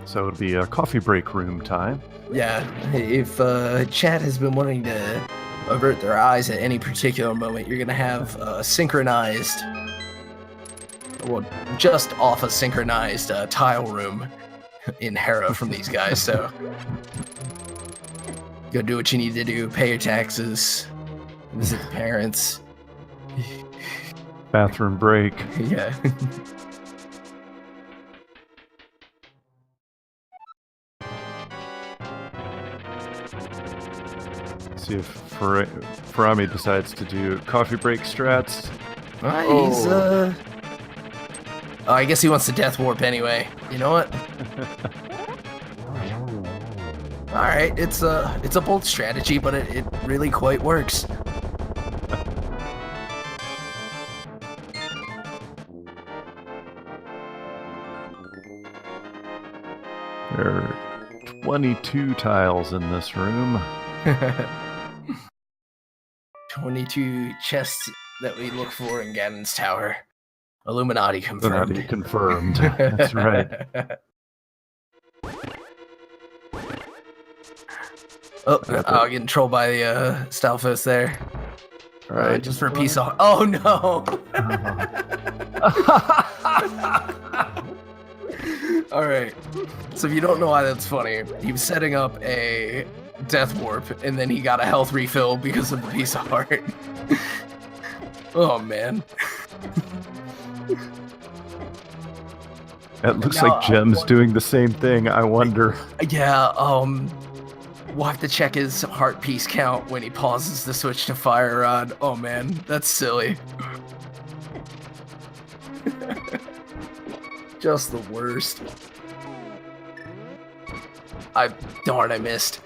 So it'd be a coffee break room time. Yeah, if chat has been wanting to avert their eyes at any particular moment, you're going to have synchronized... Well, just off a synchronized tile room in Hera from these guys, so... Go do what you need to do, pay your taxes, visit the parents. Bathroom break. Yeah. See if Furaime decides to do coffee break strats. He's, Oh, I guess he wants the death warp anyway. You know what? Alright, it's a bold strategy, but it really quite works. There are 22 tiles in this room. 22 chests that we look for in Ganon's Tower. Illuminati confirmed. Illuminati confirmed. That's right. Oh, getting trolled by the Stalfos there. Alright, just for a piece of... Oh no! Alright, so if you don't know why that's funny, he was setting up a death warp, and then he got a health refill because of the piece of heart. Oh man. It looks like Gem's doing the same thing. I wonder. Yeah, we'll have to check his heart piece count when he pauses to switch to Fire Rod. Oh man, that's silly. Just the worst. Darn, I missed.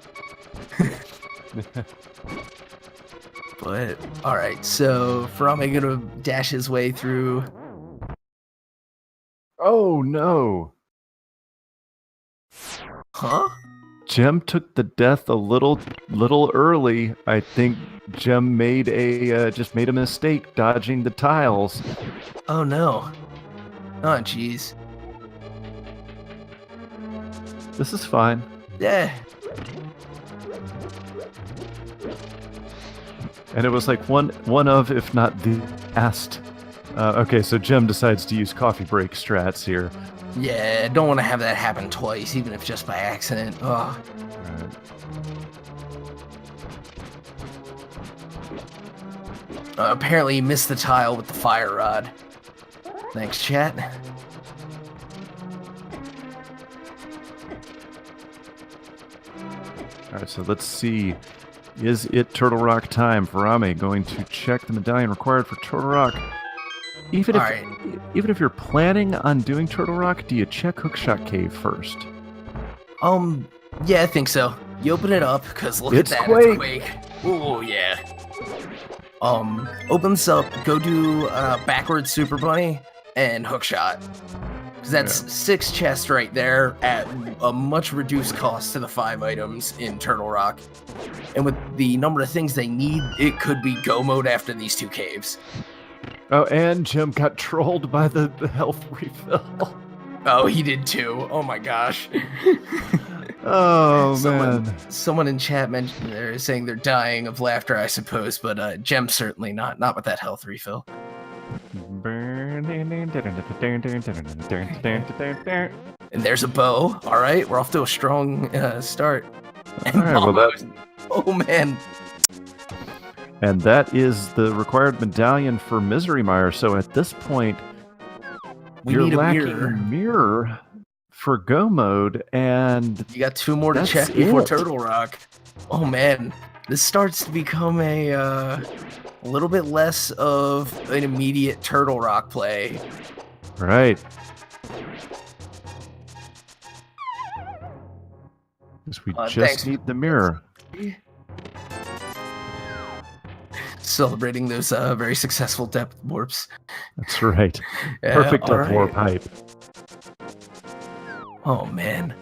But, alright, so Furaime gonna dash his way through. Oh no! Huh? Gem took the death a little early. I think Gem made just made a mistake dodging the tiles. Oh no. Oh jeez. This is fine. Yeah. And it was like one of, if not the last. Okay, so Gem decides to use coffee break strats here. Yeah, don't want to have that happen twice, even if just by accident. Ugh. Right. Apparently he missed the tile with the Fire Rod. Thanks, chat. Alright, so let's see. Is it Turtle Rock time? Furaime going to check the medallion required for Turtle Rock. Even if you're planning on doing Turtle Rock, do you check Hookshot Cave first? Yeah, I think so. You open it up, because look It's at that, Quake. it's Quake. Oh, yeah. Open this up, go do backwards Super Bunny, and Hookshot. Because that's 6 chests right there at a much reduced cost to the 5 items in Turtle Rock. And with the number of things they need, it could be go mode after these 2 caves. Oh, and Gem got trolled by the health refill. Oh, he did too. Oh my gosh. Oh, man. Someone in chat mentioned they're saying they're dying of laughter, I suppose, but Gem certainly not. Not with that health refill. And there's a bow. All right, we're off to a strong start. And All right, well, oh man. And that is the required medallion for Misery Mire. So at this point, We need a lacking mirror. a mirror for go mode, and You got 2 more to that's check before it. Turtle Rock. Oh man, this starts to become a little bit less of an immediate Turtle Rock play. right. Because we just Thanks. need the mirror. Celebrating those very successful depth warps. That's right. Yeah, Perfect all depth warp right. hype. Oh man.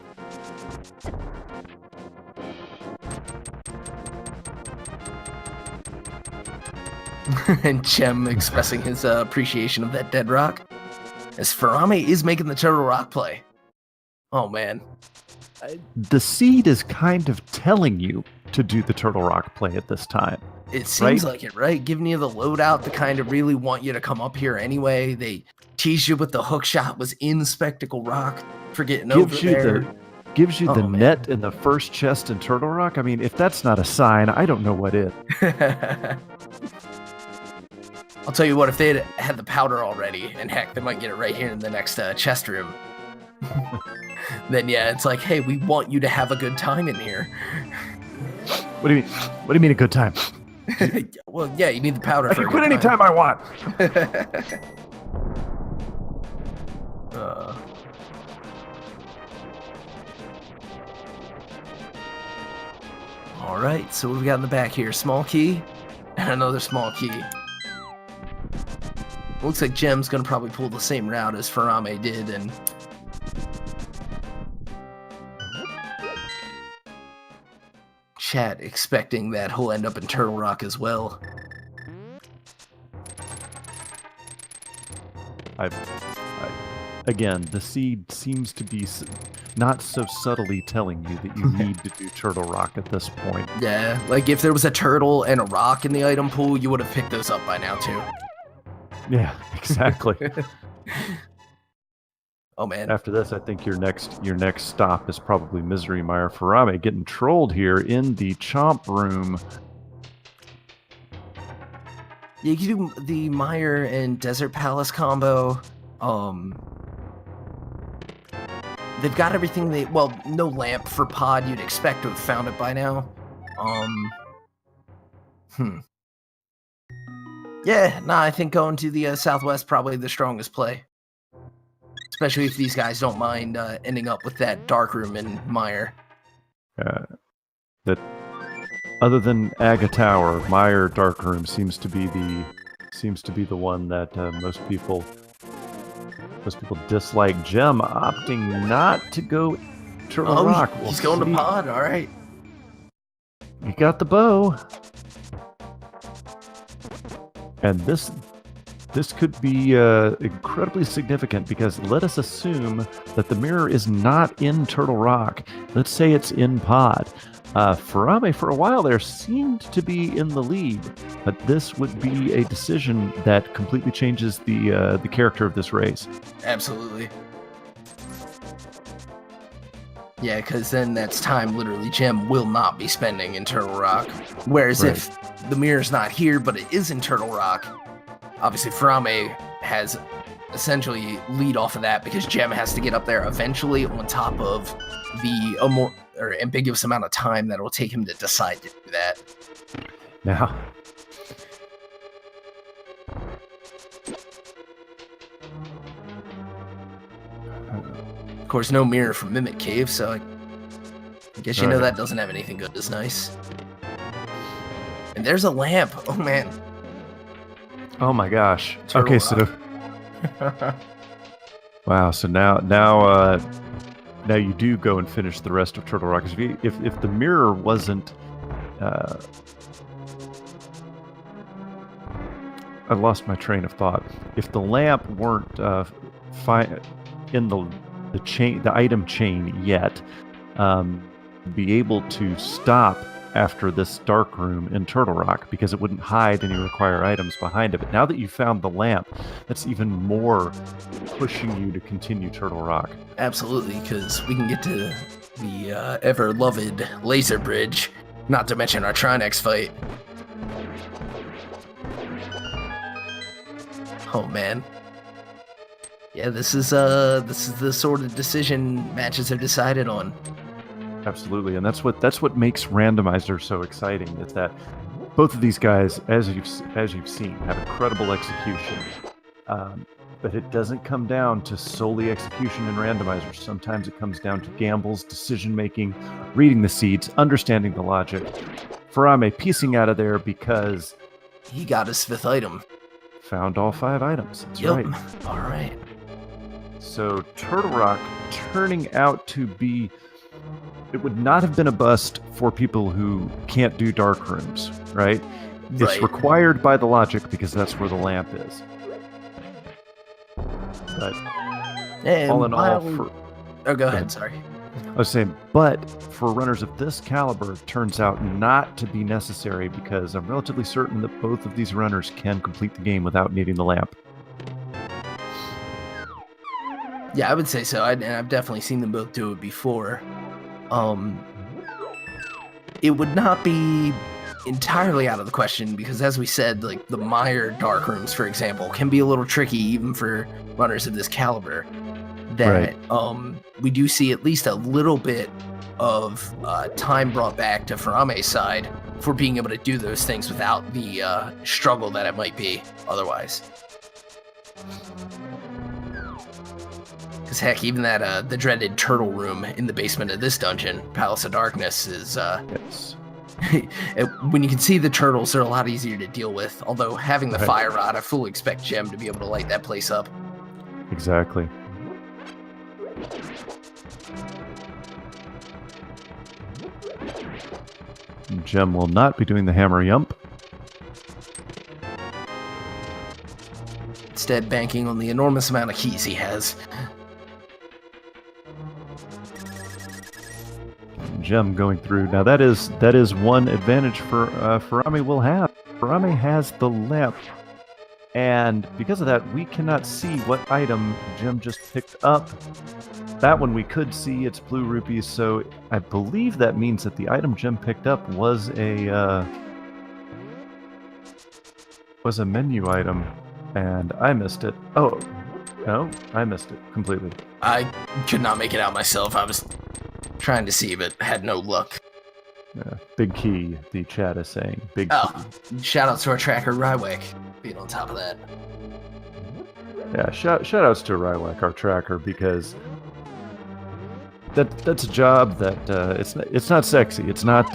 And Chem expressing his appreciation of that dead rock. As Furaime is making the Turtle Rock play. Oh man. The seed is kind of telling you to do the Turtle Rock play at this time. It seems Right? like it, right? Giving you the loadout to kind of really want you to come up here anyway. They tease you with the hook shot was in Spectacle Rock for getting over there. Gives you the Oh, man. net in the first chest in Turtle Rock. I mean, if that's not a sign, I don't know what is. I'll tell you what, if they had the powder already, and heck, they might get it right here in the next chest room. Then yeah, it's like, hey, we want you to have a good time in here. What do you mean? What do you mean a good time? Well, yeah, you need the powder. I for can a quit good anytime I want. All right, so what do we got in the back here? Small key and another small key. Looks like Gem's gonna probably pull the same route as Furaime did, and chat expecting that he'll end up in Turtle Rock as well. Again, the seed seems to be not so subtly telling you that you need to do Turtle Rock at this point. Yeah, like if there was a turtle and a rock in the item pool, you would have picked those up by now too. Yeah, exactly. Oh man. After this, I think your next stop is probably Misery Mire. Furaime getting trolled here in the Chomp Room. Yeah, you can do the Mire and Desert Palace combo. They've got everything no lamp for pod. You'd expect to have found it by now. Yeah, I think going to the Southwest probably the strongest play. Especially if these guys don't mind ending up with that dark room in Mire. That other than Aga Tower, Mire Dark Room seems to be the one that most people dislike. Gem opting not to go Turtle Rock. He's going to pod. All right. He got the bow, and this could be incredibly significant because let us assume that the mirror is not in Turtle Rock. Let's say it's in pod. Furaime, for a while there, seemed to be in the lead, but this would be a decision that completely changes the character of this race. Absolutely. Yeah, because then that's time literally Gem will not be spending in Turtle Rock. Whereas if the mirror's not here, but it is in Turtle Rock, obviously Furaime has essentially lead off of that because Gem has to get up there eventually on top of the ambiguous amount of time that it will take him to decide to do that. Now, of course, no mirror from Mimic Cave, so I guess you know that doesn't have anything good as nice. And there's a lamp. Oh man. Oh my gosh. Turtle okay, Rock. So wow. So now you do go and finish the rest of Turtle Rock. If the mirror wasn't, I lost my train of thought. If the lamp weren't in the item chain yet, be able to stop after this dark room in Turtle Rock because it wouldn't hide any required items behind it. But now that you found the lamp, that's even more pushing you to continue Turtle Rock. Absolutely, because we can get to the ever-loved laser bridge, not to mention our Trinex fight. Oh man. Yeah, this is the sort of decision matches are decided on. Absolutely, and that's what makes Randomizer so exciting. Is that both of these guys, as you've seen, have incredible execution, but it doesn't come down to solely execution in Randomizer. Sometimes it comes down to gambles, decision making, reading the seeds, understanding the logic. Furaime piecing out of there because he got his 5th item. Found all 5 items. That's right. All right. So Turtle Rock turning out to be. It would not have been a bust for people who can't do dark rooms, right? It's required by the logic because that's where the lamp is. But all in all, go ahead. Sorry. I was saying, but for runners of this caliber, it turns out not to be necessary because I'm relatively certain that both of these runners can complete the game without needing the lamp. Yeah, I would say so. And I've definitely seen them both do it before. It would not be entirely out of the question because, as we said, like the Mire dark rooms, for example, can be a little tricky even for runners of this caliber. That we do see at least a little bit of time brought back to Furaime's side for being able to do those things without the struggle that it might be otherwise. Because heck, even that the dreaded turtle room in the basement of this dungeon, Palace of Darkness, is when you can see the turtles, they're a lot easier to deal with. Although having the fire rod, I fully expect Gem to be able to light that place up. Exactly. Gem will not be doing the hammer yump. Instead, banking on the enormous amount of keys he has. Gem going through. Now that is one advantage for Furaime will have. Furaime has the lamp. And because of that, we cannot see what item Jim just picked up. That one we could see, it's blue rupees, so I believe that means that the item Jim picked up was a menu item, and I missed it. Oh, no, I missed it completely. I could not make it out myself. I was trying to see, but had no luck. Big key, the chat is saying. Big key. Shout out to our tracker, Rywick, being on top of that. Yeah, shout outs to Rywak, our tracker, because that's a job that it's not sexy. It's not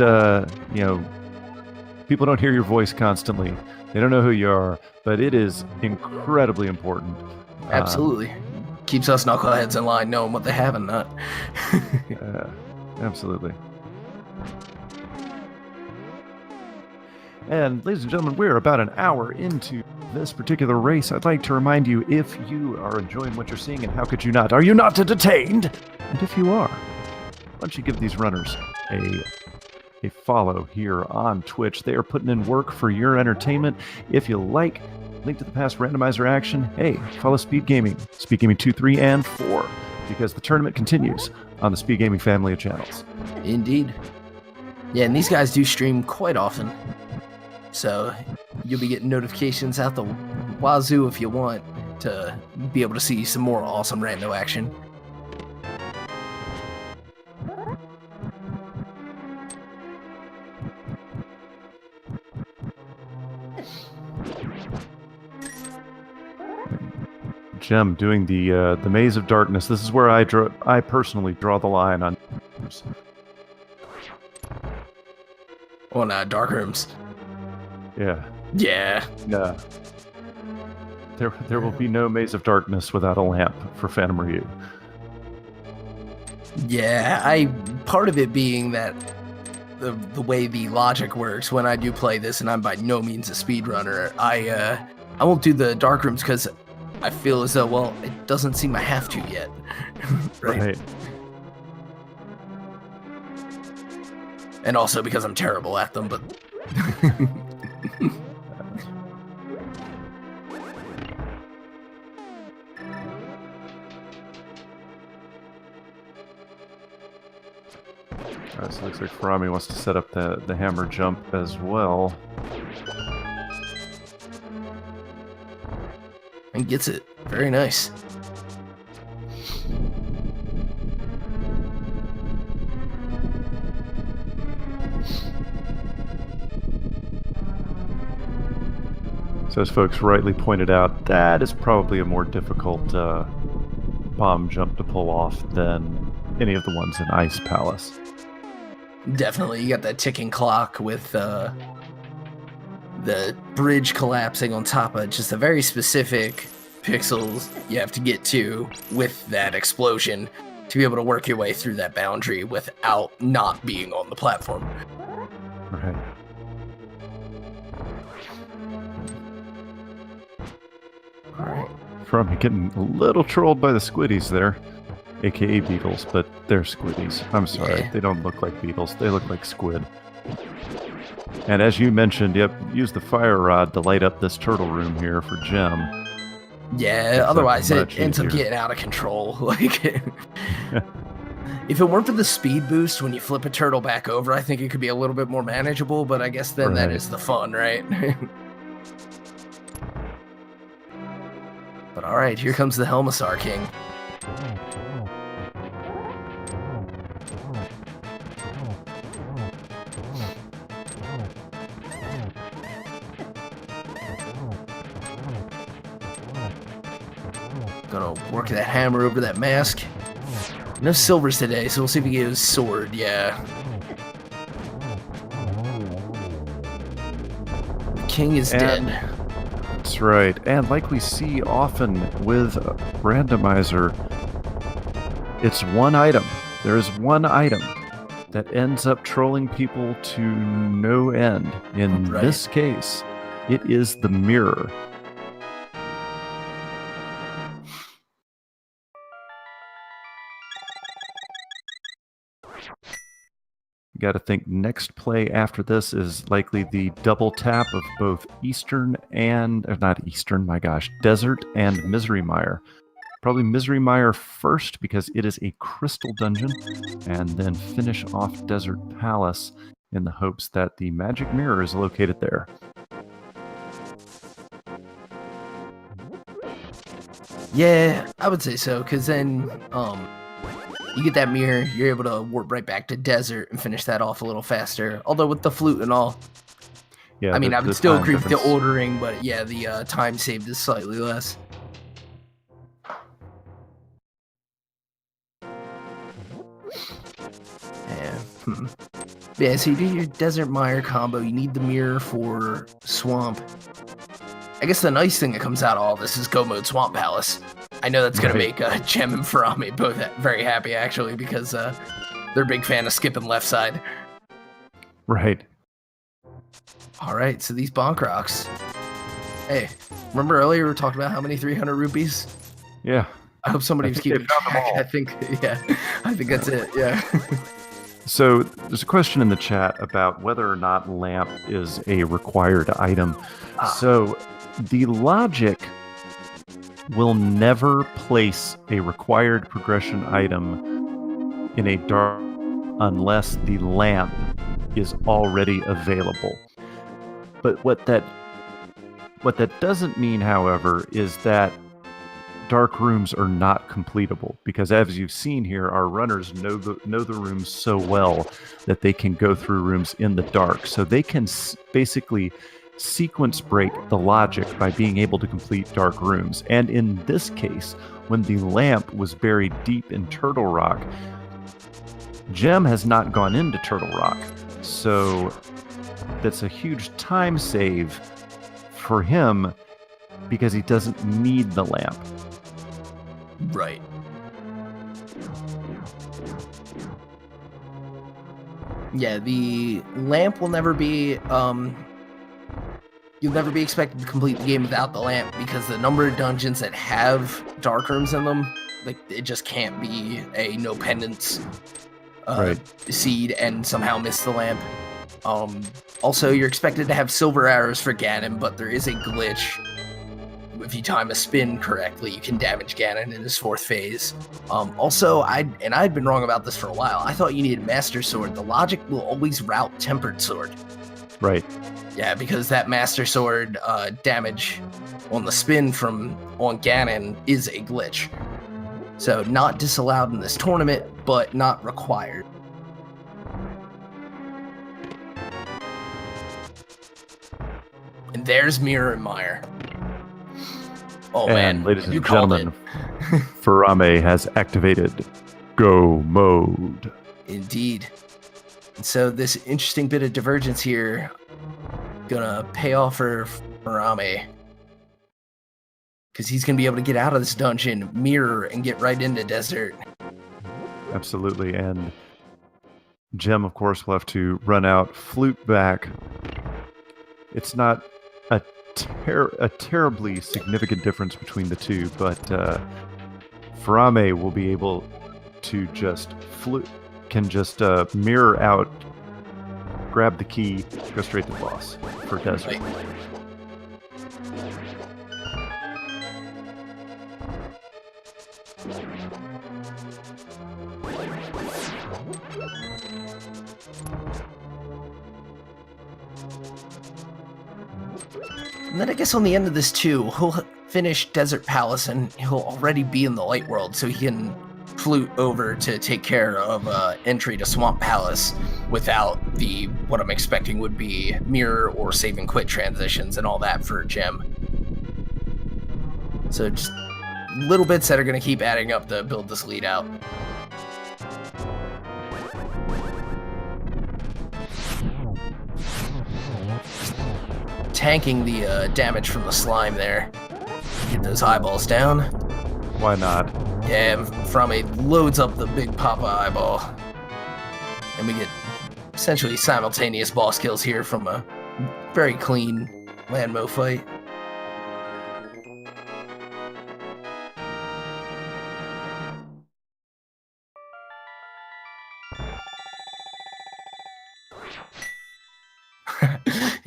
people don't hear your voice constantly. They don't know who you are, but it is incredibly important. Absolutely. Keeps us knuckleheads in line knowing what they have and not. Absolutely. And ladies and gentlemen, we're about an hour into this particular race. I'd like to remind you, if you are enjoying what you're seeing, and how could you not? Are you not entertained? And if you are, why don't you give these runners a follow here on Twitch. They are putting in work for your entertainment. If you like, link to the past randomizer action. Hey, follow Speed Gaming, Speed Gaming 2, 3, and 4, because the tournament continues on the Speed Gaming family of channels. Indeed. Yeah, and these guys do stream quite often. So you'll be getting notifications out the wazoo if you want to be able to see some more awesome rando action. Gem doing the Maze of Darkness. This is where I personally draw the line on dark rooms. Yeah. Yeah. Yeah. There will be no Maze of Darkness without a lamp for Phantom Ryu. Yeah, part of it being that the way the logic works when I do play this, and I'm by no means a speedrunner, I won't do the dark rooms because I feel as though, well, it doesn't seem I have to yet. Right. And also because I'm terrible at them, but Alright, so it looks like Furaime wants to set up the hammer jump as well. And gets it. Very nice. So as folks rightly pointed out, that is probably a more difficult bomb jump to pull off than any of the ones in Ice Palace. Definitely, you got that ticking clock with the bridge collapsing on top of just a very specific pixels you have to get to with that explosion to be able to work your way through that boundary without not being on the platform. Right. Alright. From getting a little trolled by the squiddies there, aka beetles, but they're squiddies. I'm sorry, Yeah. They don't look like beetles, they look like squid. And as you mentioned, yep, use the fire rod to light up this turtle room here for Gem. Yeah, otherwise it ends up easier. getting out of control. Like, if it weren't for the speed boost when you flip a turtle back over, I think it could be a little bit more manageable, but I guess then that Right. is the fun, right? But alright, here comes the Helmassar King. Gonna work that hammer over that mask. No silvers today, so we'll see if he gets his sword, yeah. The king is dead. That's right. And like we see often with Randomizer, it's one item. There is one item that ends up trolling people to no end. In this case, it is the mirror. You got to think next play after this is likely the double tap of both Eastern and, not Eastern, my gosh, Desert and Misery Mire. Probably Misery Mire first because it is a crystal dungeon, and then finish off Desert Palace in the hopes that the magic mirror is located there. Yeah, I would say so, because then you get that mirror, you're able to warp right back to Desert and finish that off a little faster. Although with the flute and all, Yeah, I mean, I would the still time agree with the difference. ordering, but yeah, the time saved is slightly less. Yeah. Yeah, so you do your Desert Mire combo, you need the mirror for Swamp. I guess the nice thing that comes out of all this is Go Mode Swamp Palace. I know that's going to make Gem and Furaime both very happy, actually, because they're a big fan of skipping left side. Right. All right, so these Bonk Rocks. Hey, remember earlier we were talking about how many 300 rupees? Yeah. I hope somebody was keeping track. I think that's it, yeah. So there's a question in the chat about whether or not lamp is a required item. So the logic will never place a required progression item in a dark unless the lamp is already available. But what that doesn't mean, however, is that dark rooms are not completable, because as you've seen here, our runners know the rooms so well that they can go through rooms in the dark. So they can basically sequence break the logic by being able to complete dark rooms. And in this case, when the lamp was buried deep in Turtle Rock, Gem has not gone into Turtle Rock. So that's a huge time save for him because he doesn't need the lamp. Right. Yeah, the lamp will never be you'll never be expected to complete the game without the lamp, because the number of dungeons that have dark rooms in them, like, it just can't be a no pendants seed and somehow miss the lamp. Also, you're expected to have silver arrows for Ganon, but there is a glitch. If you time a spin correctly, you can damage Ganon in his 4th phase. Also, I'd been wrong about this for a while. I thought you needed Master Sword. The logic will always route Tempered Sword. Right. Yeah, because that Master Sword damage on the spin on Ganon is a glitch. So not disallowed in this tournament, but not required. And there's Mirror and Mire. Oh, and man, ladies and you called gentlemen, Furaime has activated Go Mode. Indeed. And so this interesting bit of divergence here gonna pay off for Furaime, because he's gonna be able to get out of this dungeon, mirror, and get right into Desert. Absolutely, and Gem, of course, will have to run out, flute back. It's not a terribly significant difference between the two, but Furaime will be able to just mirror out, grab the key, go straight to the boss for Desert. Right. And then I guess on the end of this too, he'll finish Desert Palace and he'll already be in the Light World, so he can flute over to take care of entry to Swamp Palace without what I'm expecting would be mirror or save and quit transitions and all that for Gem. So just little bits that are going to keep adding up to build this lead out. Tanking the damage from the slime there. Get those eyeballs down. Why not? Yeah, Furaime loads up the big Papa eyeball. And we get essentially simultaneous boss kills here from a very clean Landmo fight.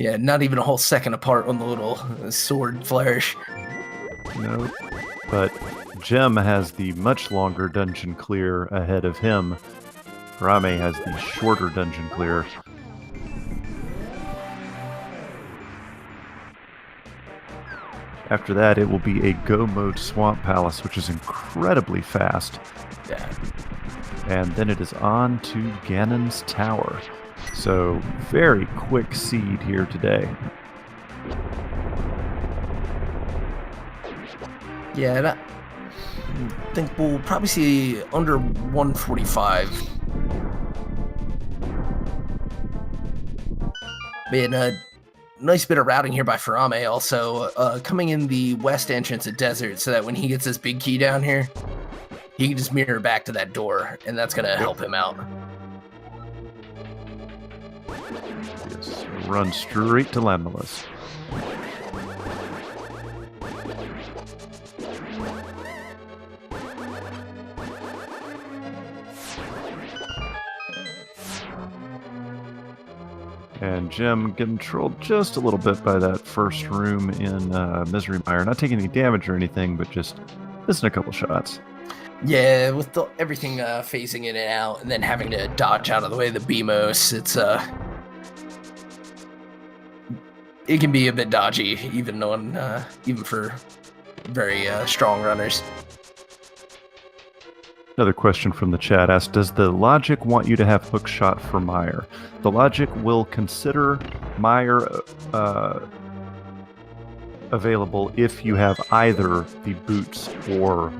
Yeah, not even a whole second apart on the little sword flourish. No, but Gem has the much longer dungeon clear ahead of him. Furaime has the shorter dungeon clear. After that, it will be a go mode Swamp Palace, which is incredibly fast. Yeah. And then it is on to Ganon's Tower. So, very quick seed here today. Yeah, and I think we'll probably see under 145. Man, a nice bit of routing here by Furaime also, coming in the west entrance of Desert so that when he gets this big key down here, he can just mirror back to that door, and that's going to help him out. Yes, run straight to Landless. And Gem getting trolled just a little bit by that first room in Misery Mire. Not taking any damage or anything, but just missing a couple shots. Yeah, with everything phasing in and out, and then having to dodge out of the way of the BMOS, it can be a bit dodgy, even for very strong runners. Another question from the chat asks, does the logic want you to have hook shot for Mire? The logic will consider Mire available if you have either the boots or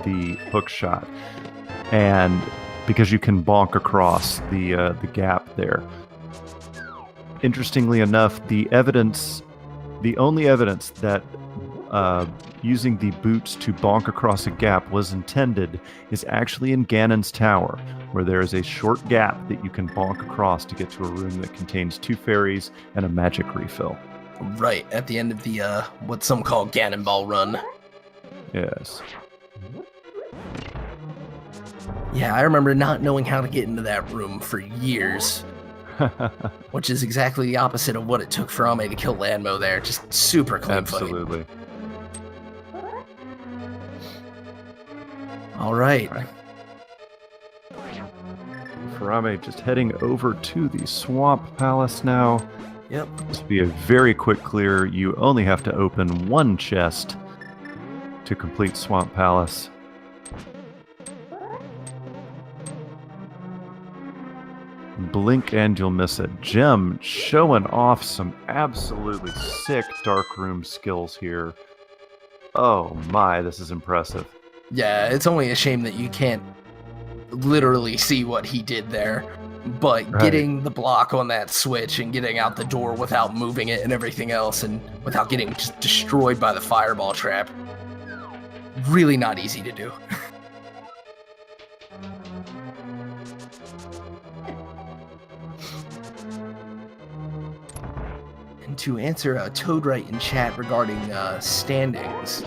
the hook shot. And because you can bonk across the gap there. Interestingly enough, the only evidence that using the boots to bonk across a gap was intended is actually in Ganon's Tower, where there is a short gap that you can bonk across to get to a room that contains 2 fairies and a magic refill. Right, at the end of the, what some call Ganon Ball run. Yes. Yeah, I remember not knowing how to get into that room for years. Which is exactly the opposite of what it took for Ame to kill Lanmo there. Just super clean Absolutely. fight. All right. Furaime just heading over to the Swamp Palace now. Yep. This will be a very quick clear. You only have to open 1 chest to complete Swamp Palace. Blink and you'll miss it. Gem showing off some absolutely sick darkroom skills here. Oh my, this is impressive. Yeah, it's only a shame that you can't literally see what he did there. But Right. Getting the block on that switch and getting out the door without moving it and everything else, and without getting just destroyed by the fireball trap, really not easy to do. And to answer Toadright in chat regarding standings,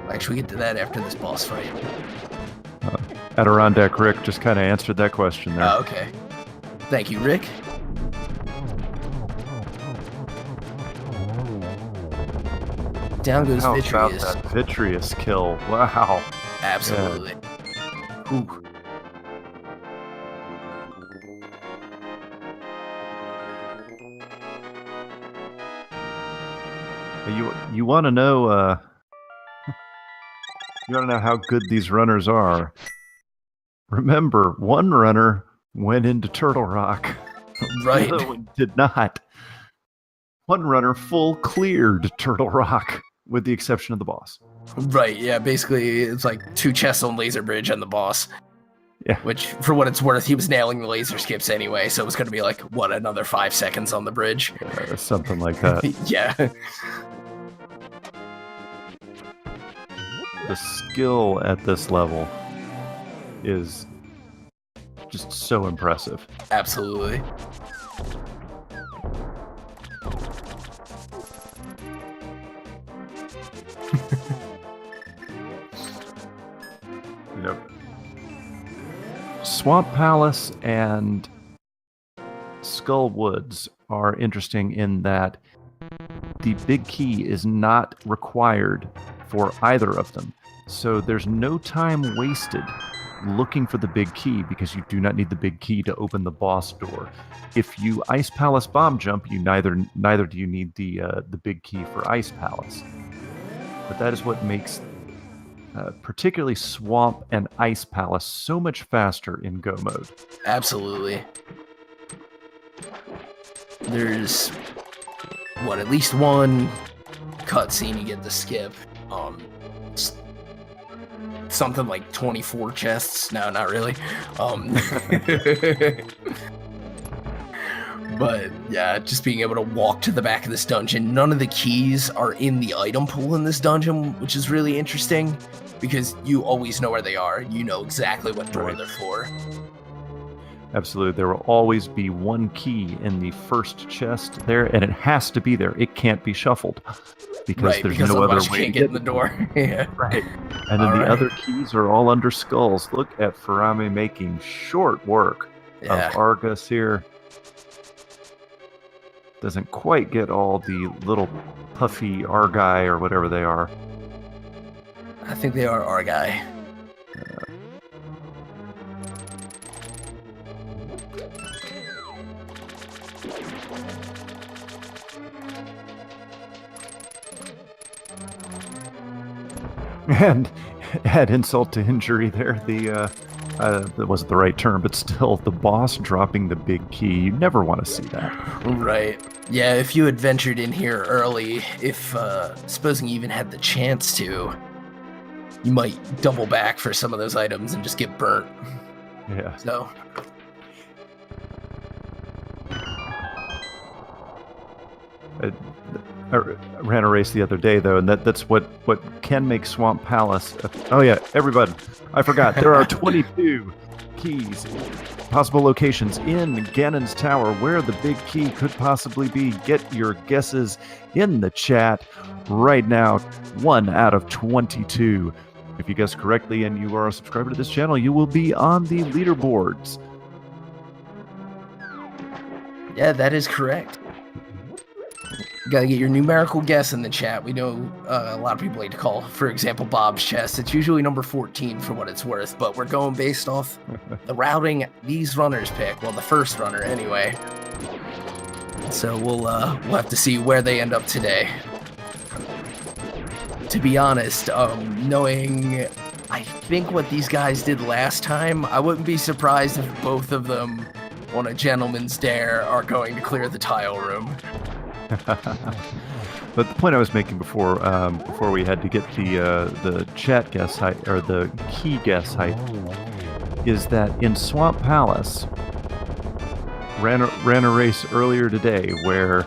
we'll actually get to that after this boss fight. Adirondack Rick just kind of answered that question there. Oh, okay. Thank you, Rick. Down goes How Vitreous. about that Vitreous kill? Wow. Absolutely. Ooh. You want to know? You want to know how good these runners are? Remember, one runner went into Turtle Rock. Right. The other one did not. One runner full cleared Turtle Rock, with the exception of the boss. Right, yeah, basically it's like 2 chests on Laser Bridge and the boss. Yeah. Which, for what it's worth, he was nailing the laser skips anyway, so it was going to be like, what, another 5 seconds on the bridge? Something like that. Yeah. The skill at this level is just so impressive. Absolutely. Yep. Swamp Palace and Skull Woods are interesting in that the big key is not required for either of them. So there's no time wasted looking for the big key because you do not need the big key to open the boss door. If you Ice Palace bomb jump, you neither do you need the big key for Ice Palace. But that is what makes particularly Swamp and Ice Palace so much faster in Go mode. Absolutely. There's at least one cutscene you get to skip. Something like 24 chests. No, not really. But yeah, just being able to walk to the back of this dungeon. None of the keys are in the item pool in this dungeon, which is really interesting because you always know where they are. You know exactly what door they're for. Absolutely. There will always be one key in the first chest there, and it has to be there. It can't be shuffled because there's no other way to get in the door. Yeah. Right. And then the other keys are all under skulls. Look at Furaime making short work of Argus here. Doesn't quite get all the little puffy Argai or whatever they are. I think they are Argai. And add insult to injury there, that wasn't the right term, but still, the boss dropping the big key, you never want to see that. Right. Yeah, if you had ventured in here early, supposing you even had the chance to, you might double back for some of those items and just get burnt. Yeah. So... I ran a race the other day, though, and that's what can make Swamp Palace... Oh, yeah, everybody, I forgot. There are 22 keys, possible locations in Ganon's Tower where the big key could possibly be. Get your guesses in the chat right now. 1 out of 22. If you guess correctly and you are a subscriber to this channel, you will be on the leaderboards. Yeah, that is correct. You gotta get your numerical guess in the chat. We know a lot of people like to call, for example, Bob's chest. It's usually number 14 for what it's worth, but we're going based off the routing these runners pick. Well, the first runner anyway. So we'll have to see where they end up today. To be honest, knowing I think what these guys did last time, I wouldn't be surprised if both of them on a gentleman's dare are going to clear the tile room. But the point I was making before we had to get the chat guess height or the key guess height is that in Swamp Palace ran a race earlier today where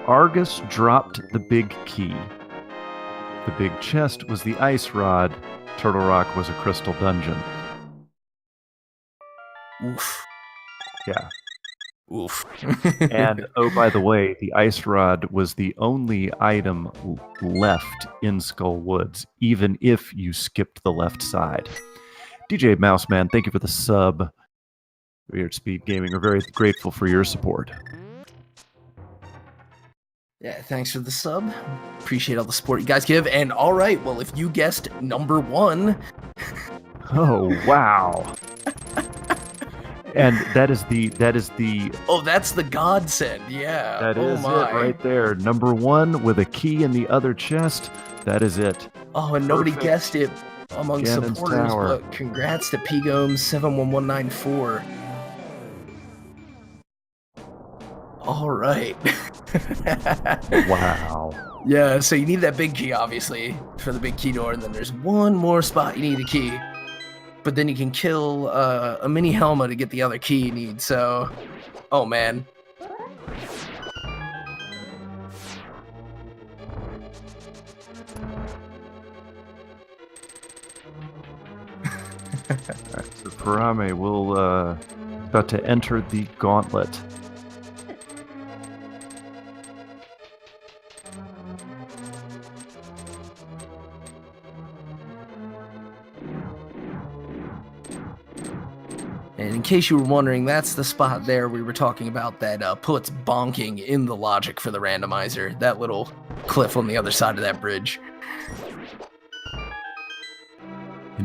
Argus dropped the big key. The big chest was the ice rod. Turtle Rock was a crystal dungeon. Oof. Yeah. Oof. And, oh, by the way, the ice rod was the only item left in Skull Woods, even if you skipped the left side. DJ Mouseman, thank you for the sub. We here at Speed Gaming are very grateful for your support. Yeah, thanks for the sub. Appreciate all the support you guys give. And all right, well, if you guessed number 1... Oh, wow. And that is the Oh, that's the godsend, yeah. That is it right there. Number 1 with a key in the other chest. That is it. Oh, and nobody guessed it among Ganon's supporters, Tower. but congrats to Pgomes71194. All right. Wow. Yeah, so you need that big key, obviously, for the big key door, and then there's one more spot you need a key. But then you can kill a mini Helma to get the other key you need, so... Oh, man. Alright, so Furaime will about to enter the gauntlet. And in case you were wondering, that's the spot there we were talking about that puts bonking in the logic for the randomizer. That little cliff on the other side of that bridge.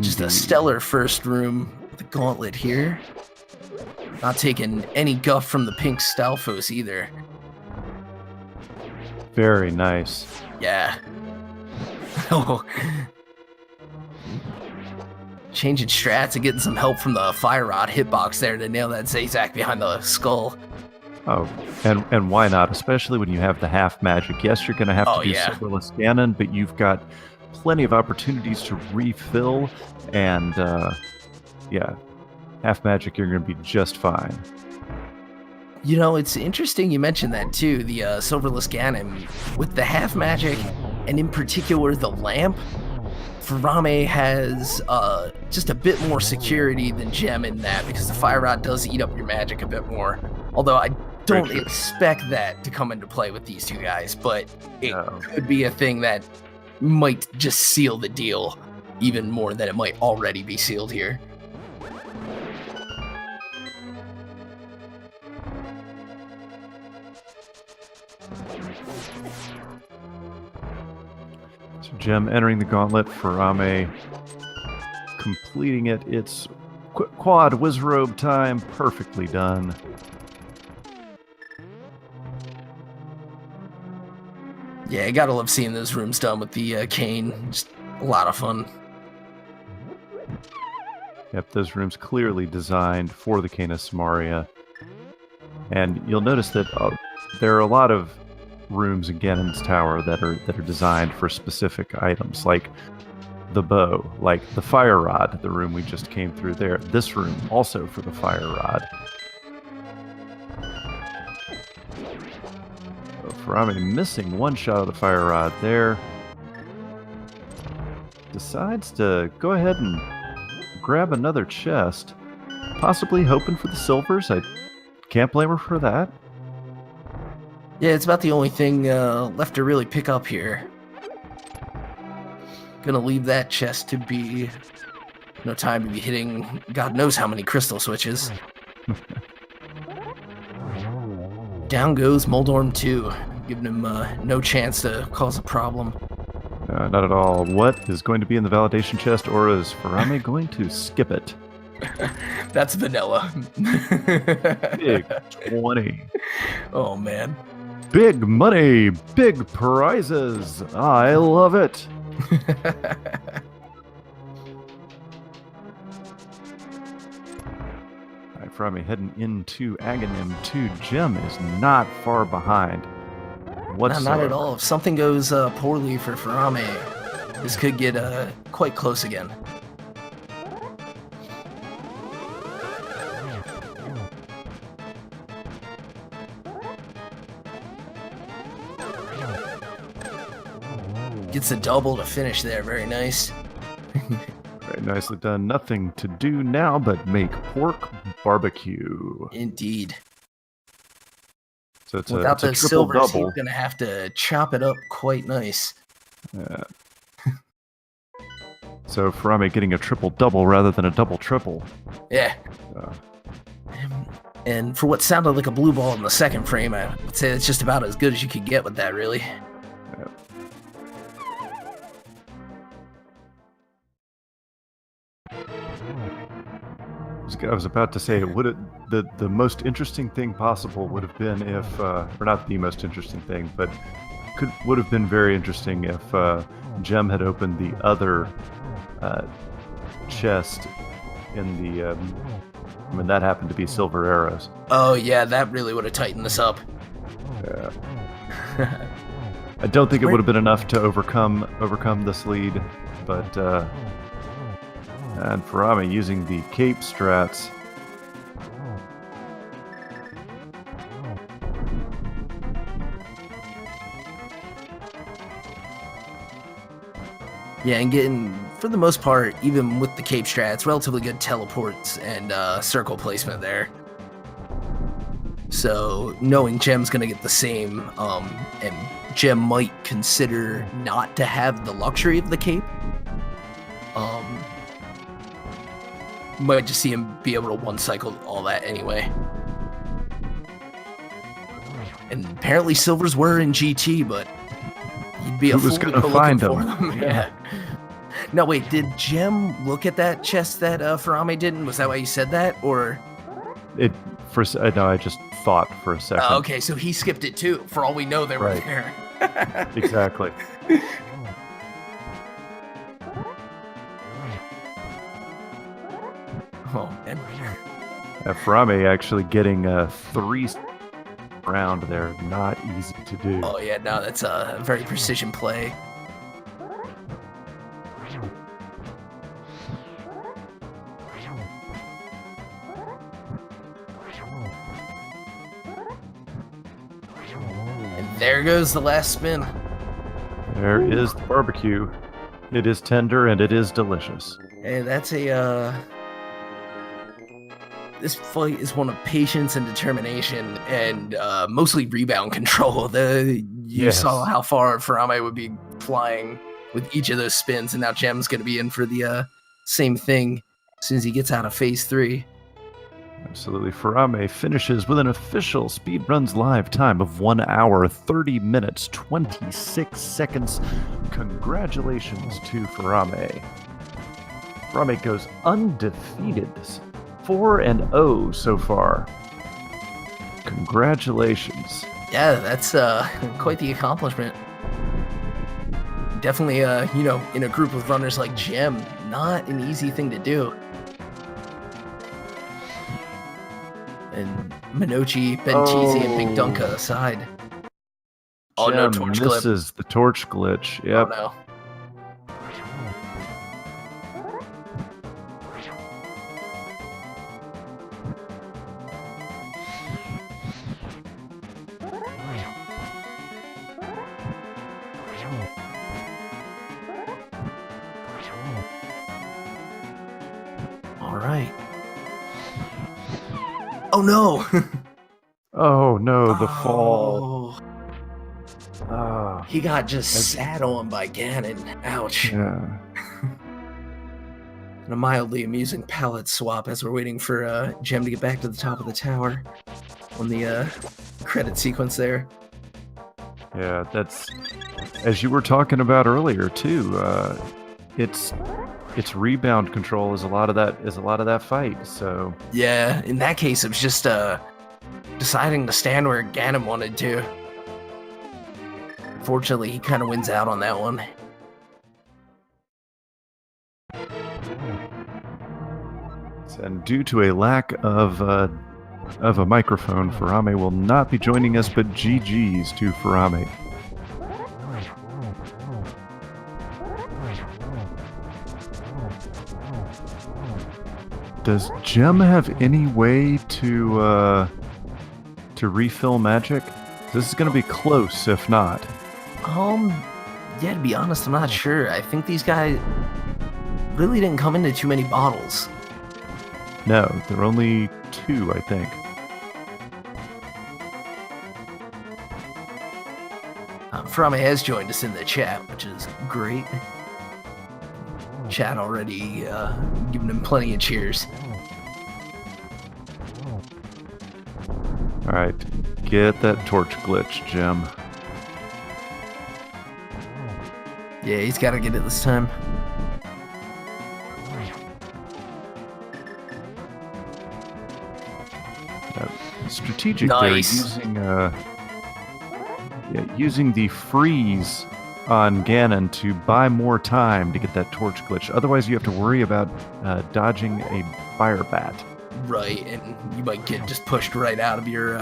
Just a stellar first room with a gauntlet here. Not taking any guff from the pink Stalfos either. Very nice. Yeah. Changing strats and getting some help from the Fire Rod hitbox there to nail that Zazak behind the skull. Oh, and why not? Especially when you have the half magic. Yes, you're going to have to do Silverless Ganon, but you've got plenty of opportunities to refill, and yeah, half magic, you're going to be just fine. You know, it's interesting you mentioned that too, the Silverless Ganon. With the half magic, and in particular the lamp, Furaime has just a bit more security than Gem in that, because the Fire Rod does eat up your magic a bit more. Although I don't expect that to come into play with these two guys, but it could be a thing that might just seal the deal even more than it might already be sealed here. So Gem entering the gauntlet, Furaime completing it. It's quad Wizrobe time, perfectly done. Yeah, you gotta love seeing those rooms done with the cane. Just a lot of fun. Yep, those rooms clearly designed for the Cane of Samaria. And you'll notice that there are a lot of rooms in Ganon's Tower that are designed for specific items, like the bow, like the Fire Rod, the room we just came through there. This room also for the Fire Rod. Furaime missing one shot of the Fire Rod there. Decides to go ahead and grab another chest, possibly hoping for the silvers. I can't blame her for that. Yeah, it's about the only thing left to really pick up here. Gonna leave that chest to be no time to be hitting God knows how many crystal switches. Down goes Moldorm 2, giving him no chance to cause a problem. Not at all. What is going to be in the validation chest, or is Furaime going to skip it? That's vanilla. Big 20. Oh, man. Big money, big prizes. I love it. Furaime heading into Aghanim 2. Gem is not far behind. Not at all. If something goes poorly for Furaime, this could get quite close again. Gets a double to finish there. Very nice. Very nicely done. Nothing to do now but make pork barbecue. Indeed. So it's without a those triple silvers, double. he's gonna have to chop it up quite nice. Yeah. So Furaime getting a triple double rather than a double triple. Yeah. And for what sounded like a blue ball in the second frame, I would say it's just about as good as you could get with that, really. Yeah. I was about to say the most interesting thing possible would have been if, or not the most interesting thing, but would have been very interesting if Gem had opened the other chest in the. I mean, that happened to be silver arrows. Oh yeah, that really would have tightened this up. Yeah. I don't think it would have been enough to overcome this lead, but and Furaime using the cape strats. Yeah, and getting, for the most part, even with the cape strats, relatively good teleports and circle placement there. So knowing Gem's gonna get the same, and Gem might consider not to have the luxury of the cape. Might just see him be able to one-cycle all that anyway. And apparently silvers were in GT, but you'd be a fool to go looking for them. Yeah. No, wait, did Jim look at that chest that Furaime didn't? Was that why you said that? Or no, I just thought for a second. Okay, so he skipped it too. For all we know, they were there. Exactly. Oh, man. Furaime actually getting 3 round there, not easy to do. Oh yeah, no, that's a very precision play. And there goes the last spin. There is the barbecue. It is tender and it is delicious. And that's a this fight is one of patience and determination and mostly rebound control. You saw how far Furaime would be flying with each of those spins, and now Gem's going to be in for the same thing as soon as he gets out of phase 3. Absolutely. Furaime finishes with an official Speedruns Live time of 1 hour, 30 minutes, 26 seconds. Congratulations to Furaime. Furaime goes undefeated. 4-0 so far. Congratulations. Yeah, that's quite the accomplishment. Definitely, in a group of runners like Gem, not an easy thing to do. And Minochi, Bentizi, and Big Dunka aside. Oh, Gem no, torch clip. This is the torch glitch. Yep. Oh, no. All right. Oh no! Oh no, the fall. He got just sat on by Ganon. Ouch. Yeah. And a mildly amusing palette swap as we're waiting for Gem to get back to the top of the tower on the credit sequence there. Yeah, that's as you were talking about earlier too. It's rebound control is a lot of that fight. So yeah, in that case, it was just deciding to stand where Ganon wanted to. Fortunately, he kind of wins out on that one. And due to a lack of a microphone, Furaime will not be joining us, but GG's to Furaime. Does Gem have any way to refill magic? This is going to be close, if not. Yeah, to be honest, I'm not sure. I think these guys really didn't come into too many bottles. No, there are only 2, I think. Furaime has joined us in the chat, which is great. Chat already giving him plenty of cheers. Alright, get that torch glitch, Gem. Yeah, he's got to get it this time. Strategic nice. There, using the freeze on Ganon to buy more time to get that torch glitch. Otherwise, you have to worry about dodging a fire bat. Right, and you might get just pushed right out of your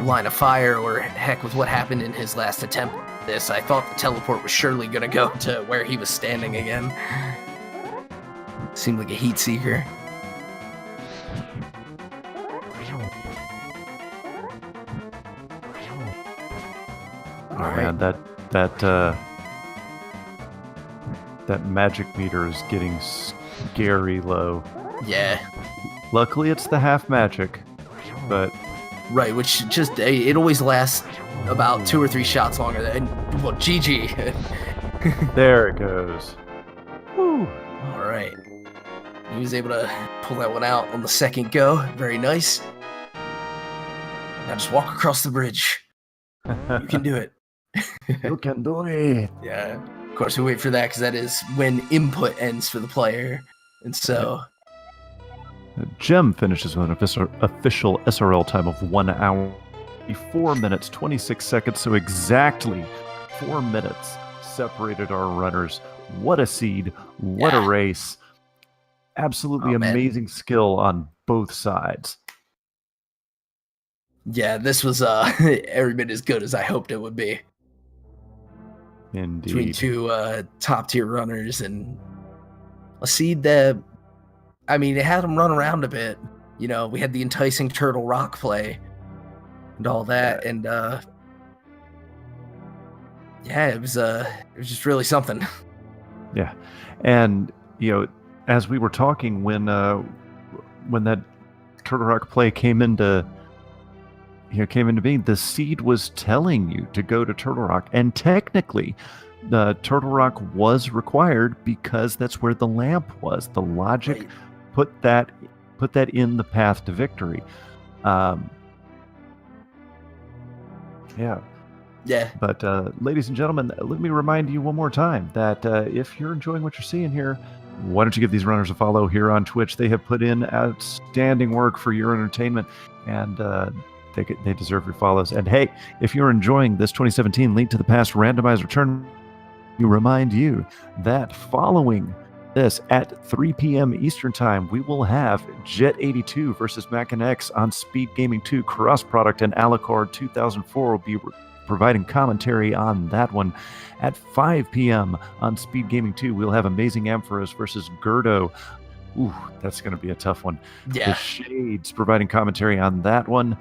line of fire, or heck, with what happened in his last attempt at this, I thought the teleport was surely going to go to where he was standing again. Seemed like a heat seeker. All right. Man, that magic meter is getting scary low. Yeah. Luckily, it's the half magic, but right, which just it always lasts about 2 or 3 shots longer than GG. There it goes. Woo. All right. He was able to pull that one out on the second go. Very nice. Now just walk across the bridge. You can do it. You can do it. Yeah. Of course, we wait for that because that is when input ends for the player. And so... Gem finishes with an official SRL time of 1 hour, 4 minutes, 26 seconds. So exactly 4 minutes separated our runners. What a seed. What a race. Absolutely amazing skill on both sides. Yeah, this was every bit as good as I hoped it would be. Indeed. Between two top-tier runners and a seed that, I mean, it had them run around a bit. You know, we had the enticing Turtle Rock play and all that, and yeah, it was just really something. Yeah, and you know, as we were talking when that Turtle Rock play came into being, the seed was telling you to go to Turtle Rock, and technically, the Turtle Rock was required because that's where the lamp was. The logic put that in the path to victory. Yeah. But ladies and gentlemen, let me remind you one more time that if you're enjoying what you're seeing here, why don't you give these runners a follow here on Twitch? They have put in outstanding work for your entertainment, and they deserve your follows. And hey, if you're enjoying this 2017 Link to the Past Randomizer tournament, we remind you that following this at 3 p.m. Eastern Time, we will have Jet 82 versus Mac and X on Speed Gaming 2 Cross Product, and Alucard 2004 will be providing commentary on that one. At 5 p.m. on Speed Gaming 2, we'll have Amazing Ampharos versus Gerdo. Ooh, that's going to be a tough one. Yeah. The Shades providing commentary on that one.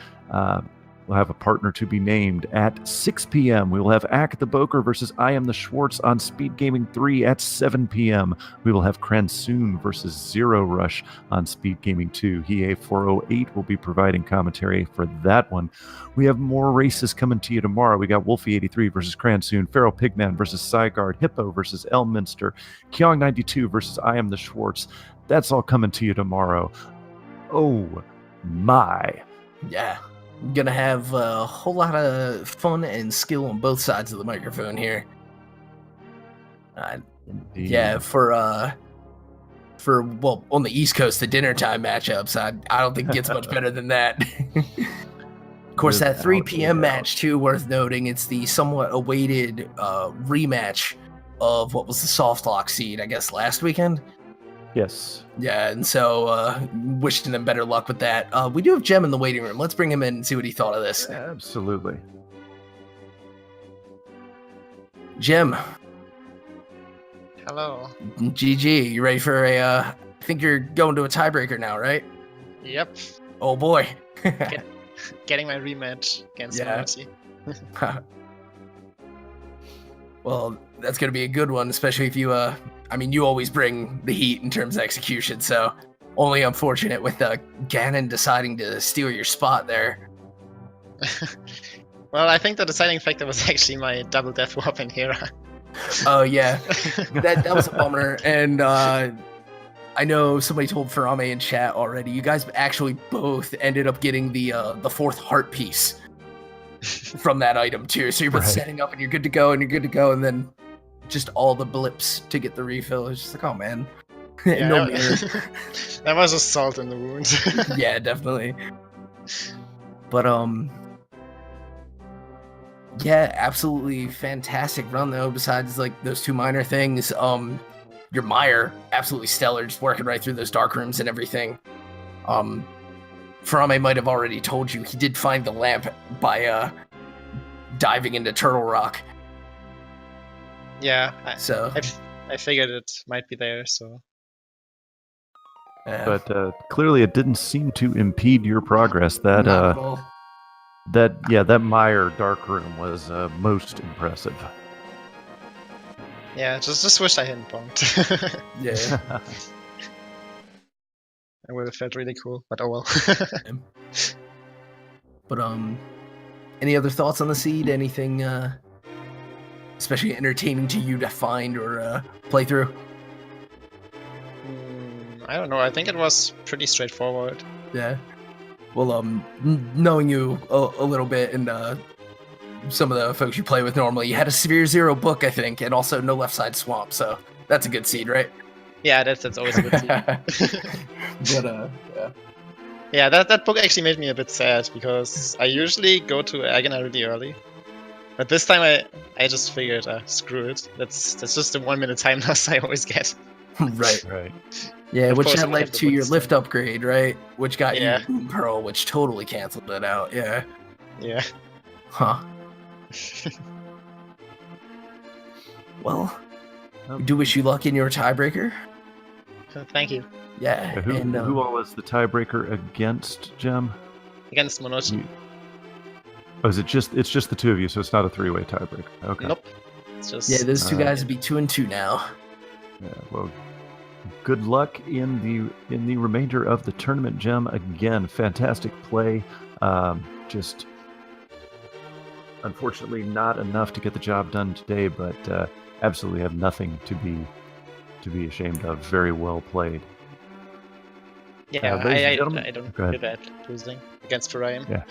We'll have a partner to be named. At 6 p.m., we will have Ack the Boker versus I Am the Schwartz on Speed Gaming 3. At 7 p.m., we will have Kransoon versus Zero Rush on Speed Gaming 2. Hiei 408 will be providing commentary for that one. We have more races coming to you tomorrow. We got Wolfie 83 versus Kransoon, Feral Pigman versus Sygard, Hippo versus Elminster, Kyong 92 versus I Am the Schwartz. That's all coming to you tomorrow. Oh my. Yeah. Gonna have a whole lot of fun and skill on both sides of the microphone here. Yeah, for well, on the East Coast, the dinner time matchups, I don't think it gets much better than that. Of course, that 3 p.m. match too, worth noting. It's the somewhat awaited rematch of what was the soft lock seed, I guess, last weekend. Yes. Yeah, and so wishing them better luck with that. We do have Jem in the waiting room. Let's bring him in and see what he thought of this. Absolutely. Jem. Hello. GG, you ready for I think you're going to a tiebreaker now, right? Yep. Oh boy. Getting my rematch against Morrissey. Well, that's going to be a good one, especially if you, you always bring the heat in terms of execution, so only unfortunate with Ganon deciding to steal your spot there. Well, I think the deciding factor was actually my double death warp in Hera. Oh, yeah. that was a bummer, and I know somebody told Furaime in chat already, you guys actually both ended up getting the fourth heart piece from that item too, so you're both setting up and you're good to go, and then just all the blips to get the refill. It's just like, oh man. Yeah, No mirror. That was a salt in the wound. Yeah, definitely. But yeah, absolutely fantastic run though, besides like those two minor things. Your Meyer, absolutely stellar, just working right through those dark rooms and everything. Furaime might have already told you he did find the lamp by diving into Turtle Rock. Yeah, I figured it might be there, so. But clearly it didn't seem to impede your progress. That Meyer dark room was most impressive. Yeah, just wish I hadn't bonked. Yeah. It would have felt really cool, but oh well. But any other thoughts on the seed? Anything especially entertaining to you to find or play through? I don't know. I think it was pretty straightforward. Yeah. Well, knowing you a little bit and some of the folks you play with normally, you had a Severe Zero book, I think, and also No Left Side Swamp, so that's a good seed, right? Yeah, that's always a good seed. But, yeah. Yeah, that book actually made me a bit sad because I usually go to Agana really early. But this time I just figured, screw it. That's just the 1 minute time loss I always get. Right. Right. Yeah, Of which course, that we led have the to your books lift then. upgrade, right? Which got Yeah. you Boom Pearl, which totally canceled it out. Yeah. Yeah. Huh. Well, we Um, do wish you luck in your tiebreaker. Thank you. Yeah. who, and who all is the tiebreaker against Jem? Against Monochi. Oh, it's just the two of you, so it's not a three-way tiebreaker. Okay. Nope. It's just yeah, those two Alright. guys would be 2-2 now. Yeah, well, good luck in the remainder of the tournament, Jem. Again, fantastic play. Just unfortunately not enough to get the job done today, but absolutely have nothing to be ashamed of. Very well played. Yeah, ladies and gentlemen- I don't Go ahead. feel bad losing against Furaime. Yeah.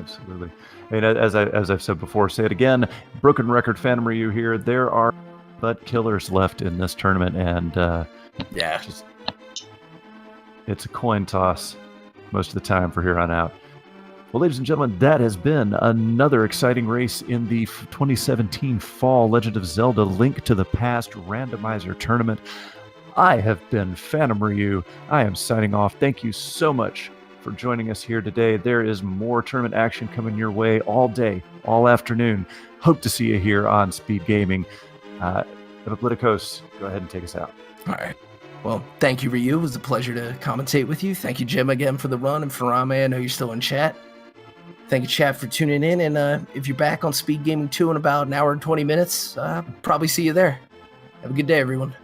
Absolutely. And as I've said before, say it again. Broken record Phantom Ryu here. There are but killers left in this tournament, and Yeah. just it's a coin toss most of the time for here on out. Well, ladies and gentlemen, that has been another exciting race in the 2017 Fall Legend of Zelda Link to the Past Randomizer Tournament. I have been Phantom Ryu. I am signing off. Thank you so much for joining us here today. There is more tournament action coming your way all day, all afternoon. Hope to see you here on Speed Gaming. Epipoliticos, go ahead and take us out. All right. Well, thank you, Ryu. It was a pleasure to commentate with you. Thank you, Jim, again for the run. And Furaime, I know you're still in chat. Thank you, chat, for tuning in. And if you're back on Speed Gaming 2 in about an hour and 20 minutes, probably see you there. Have a good day, everyone.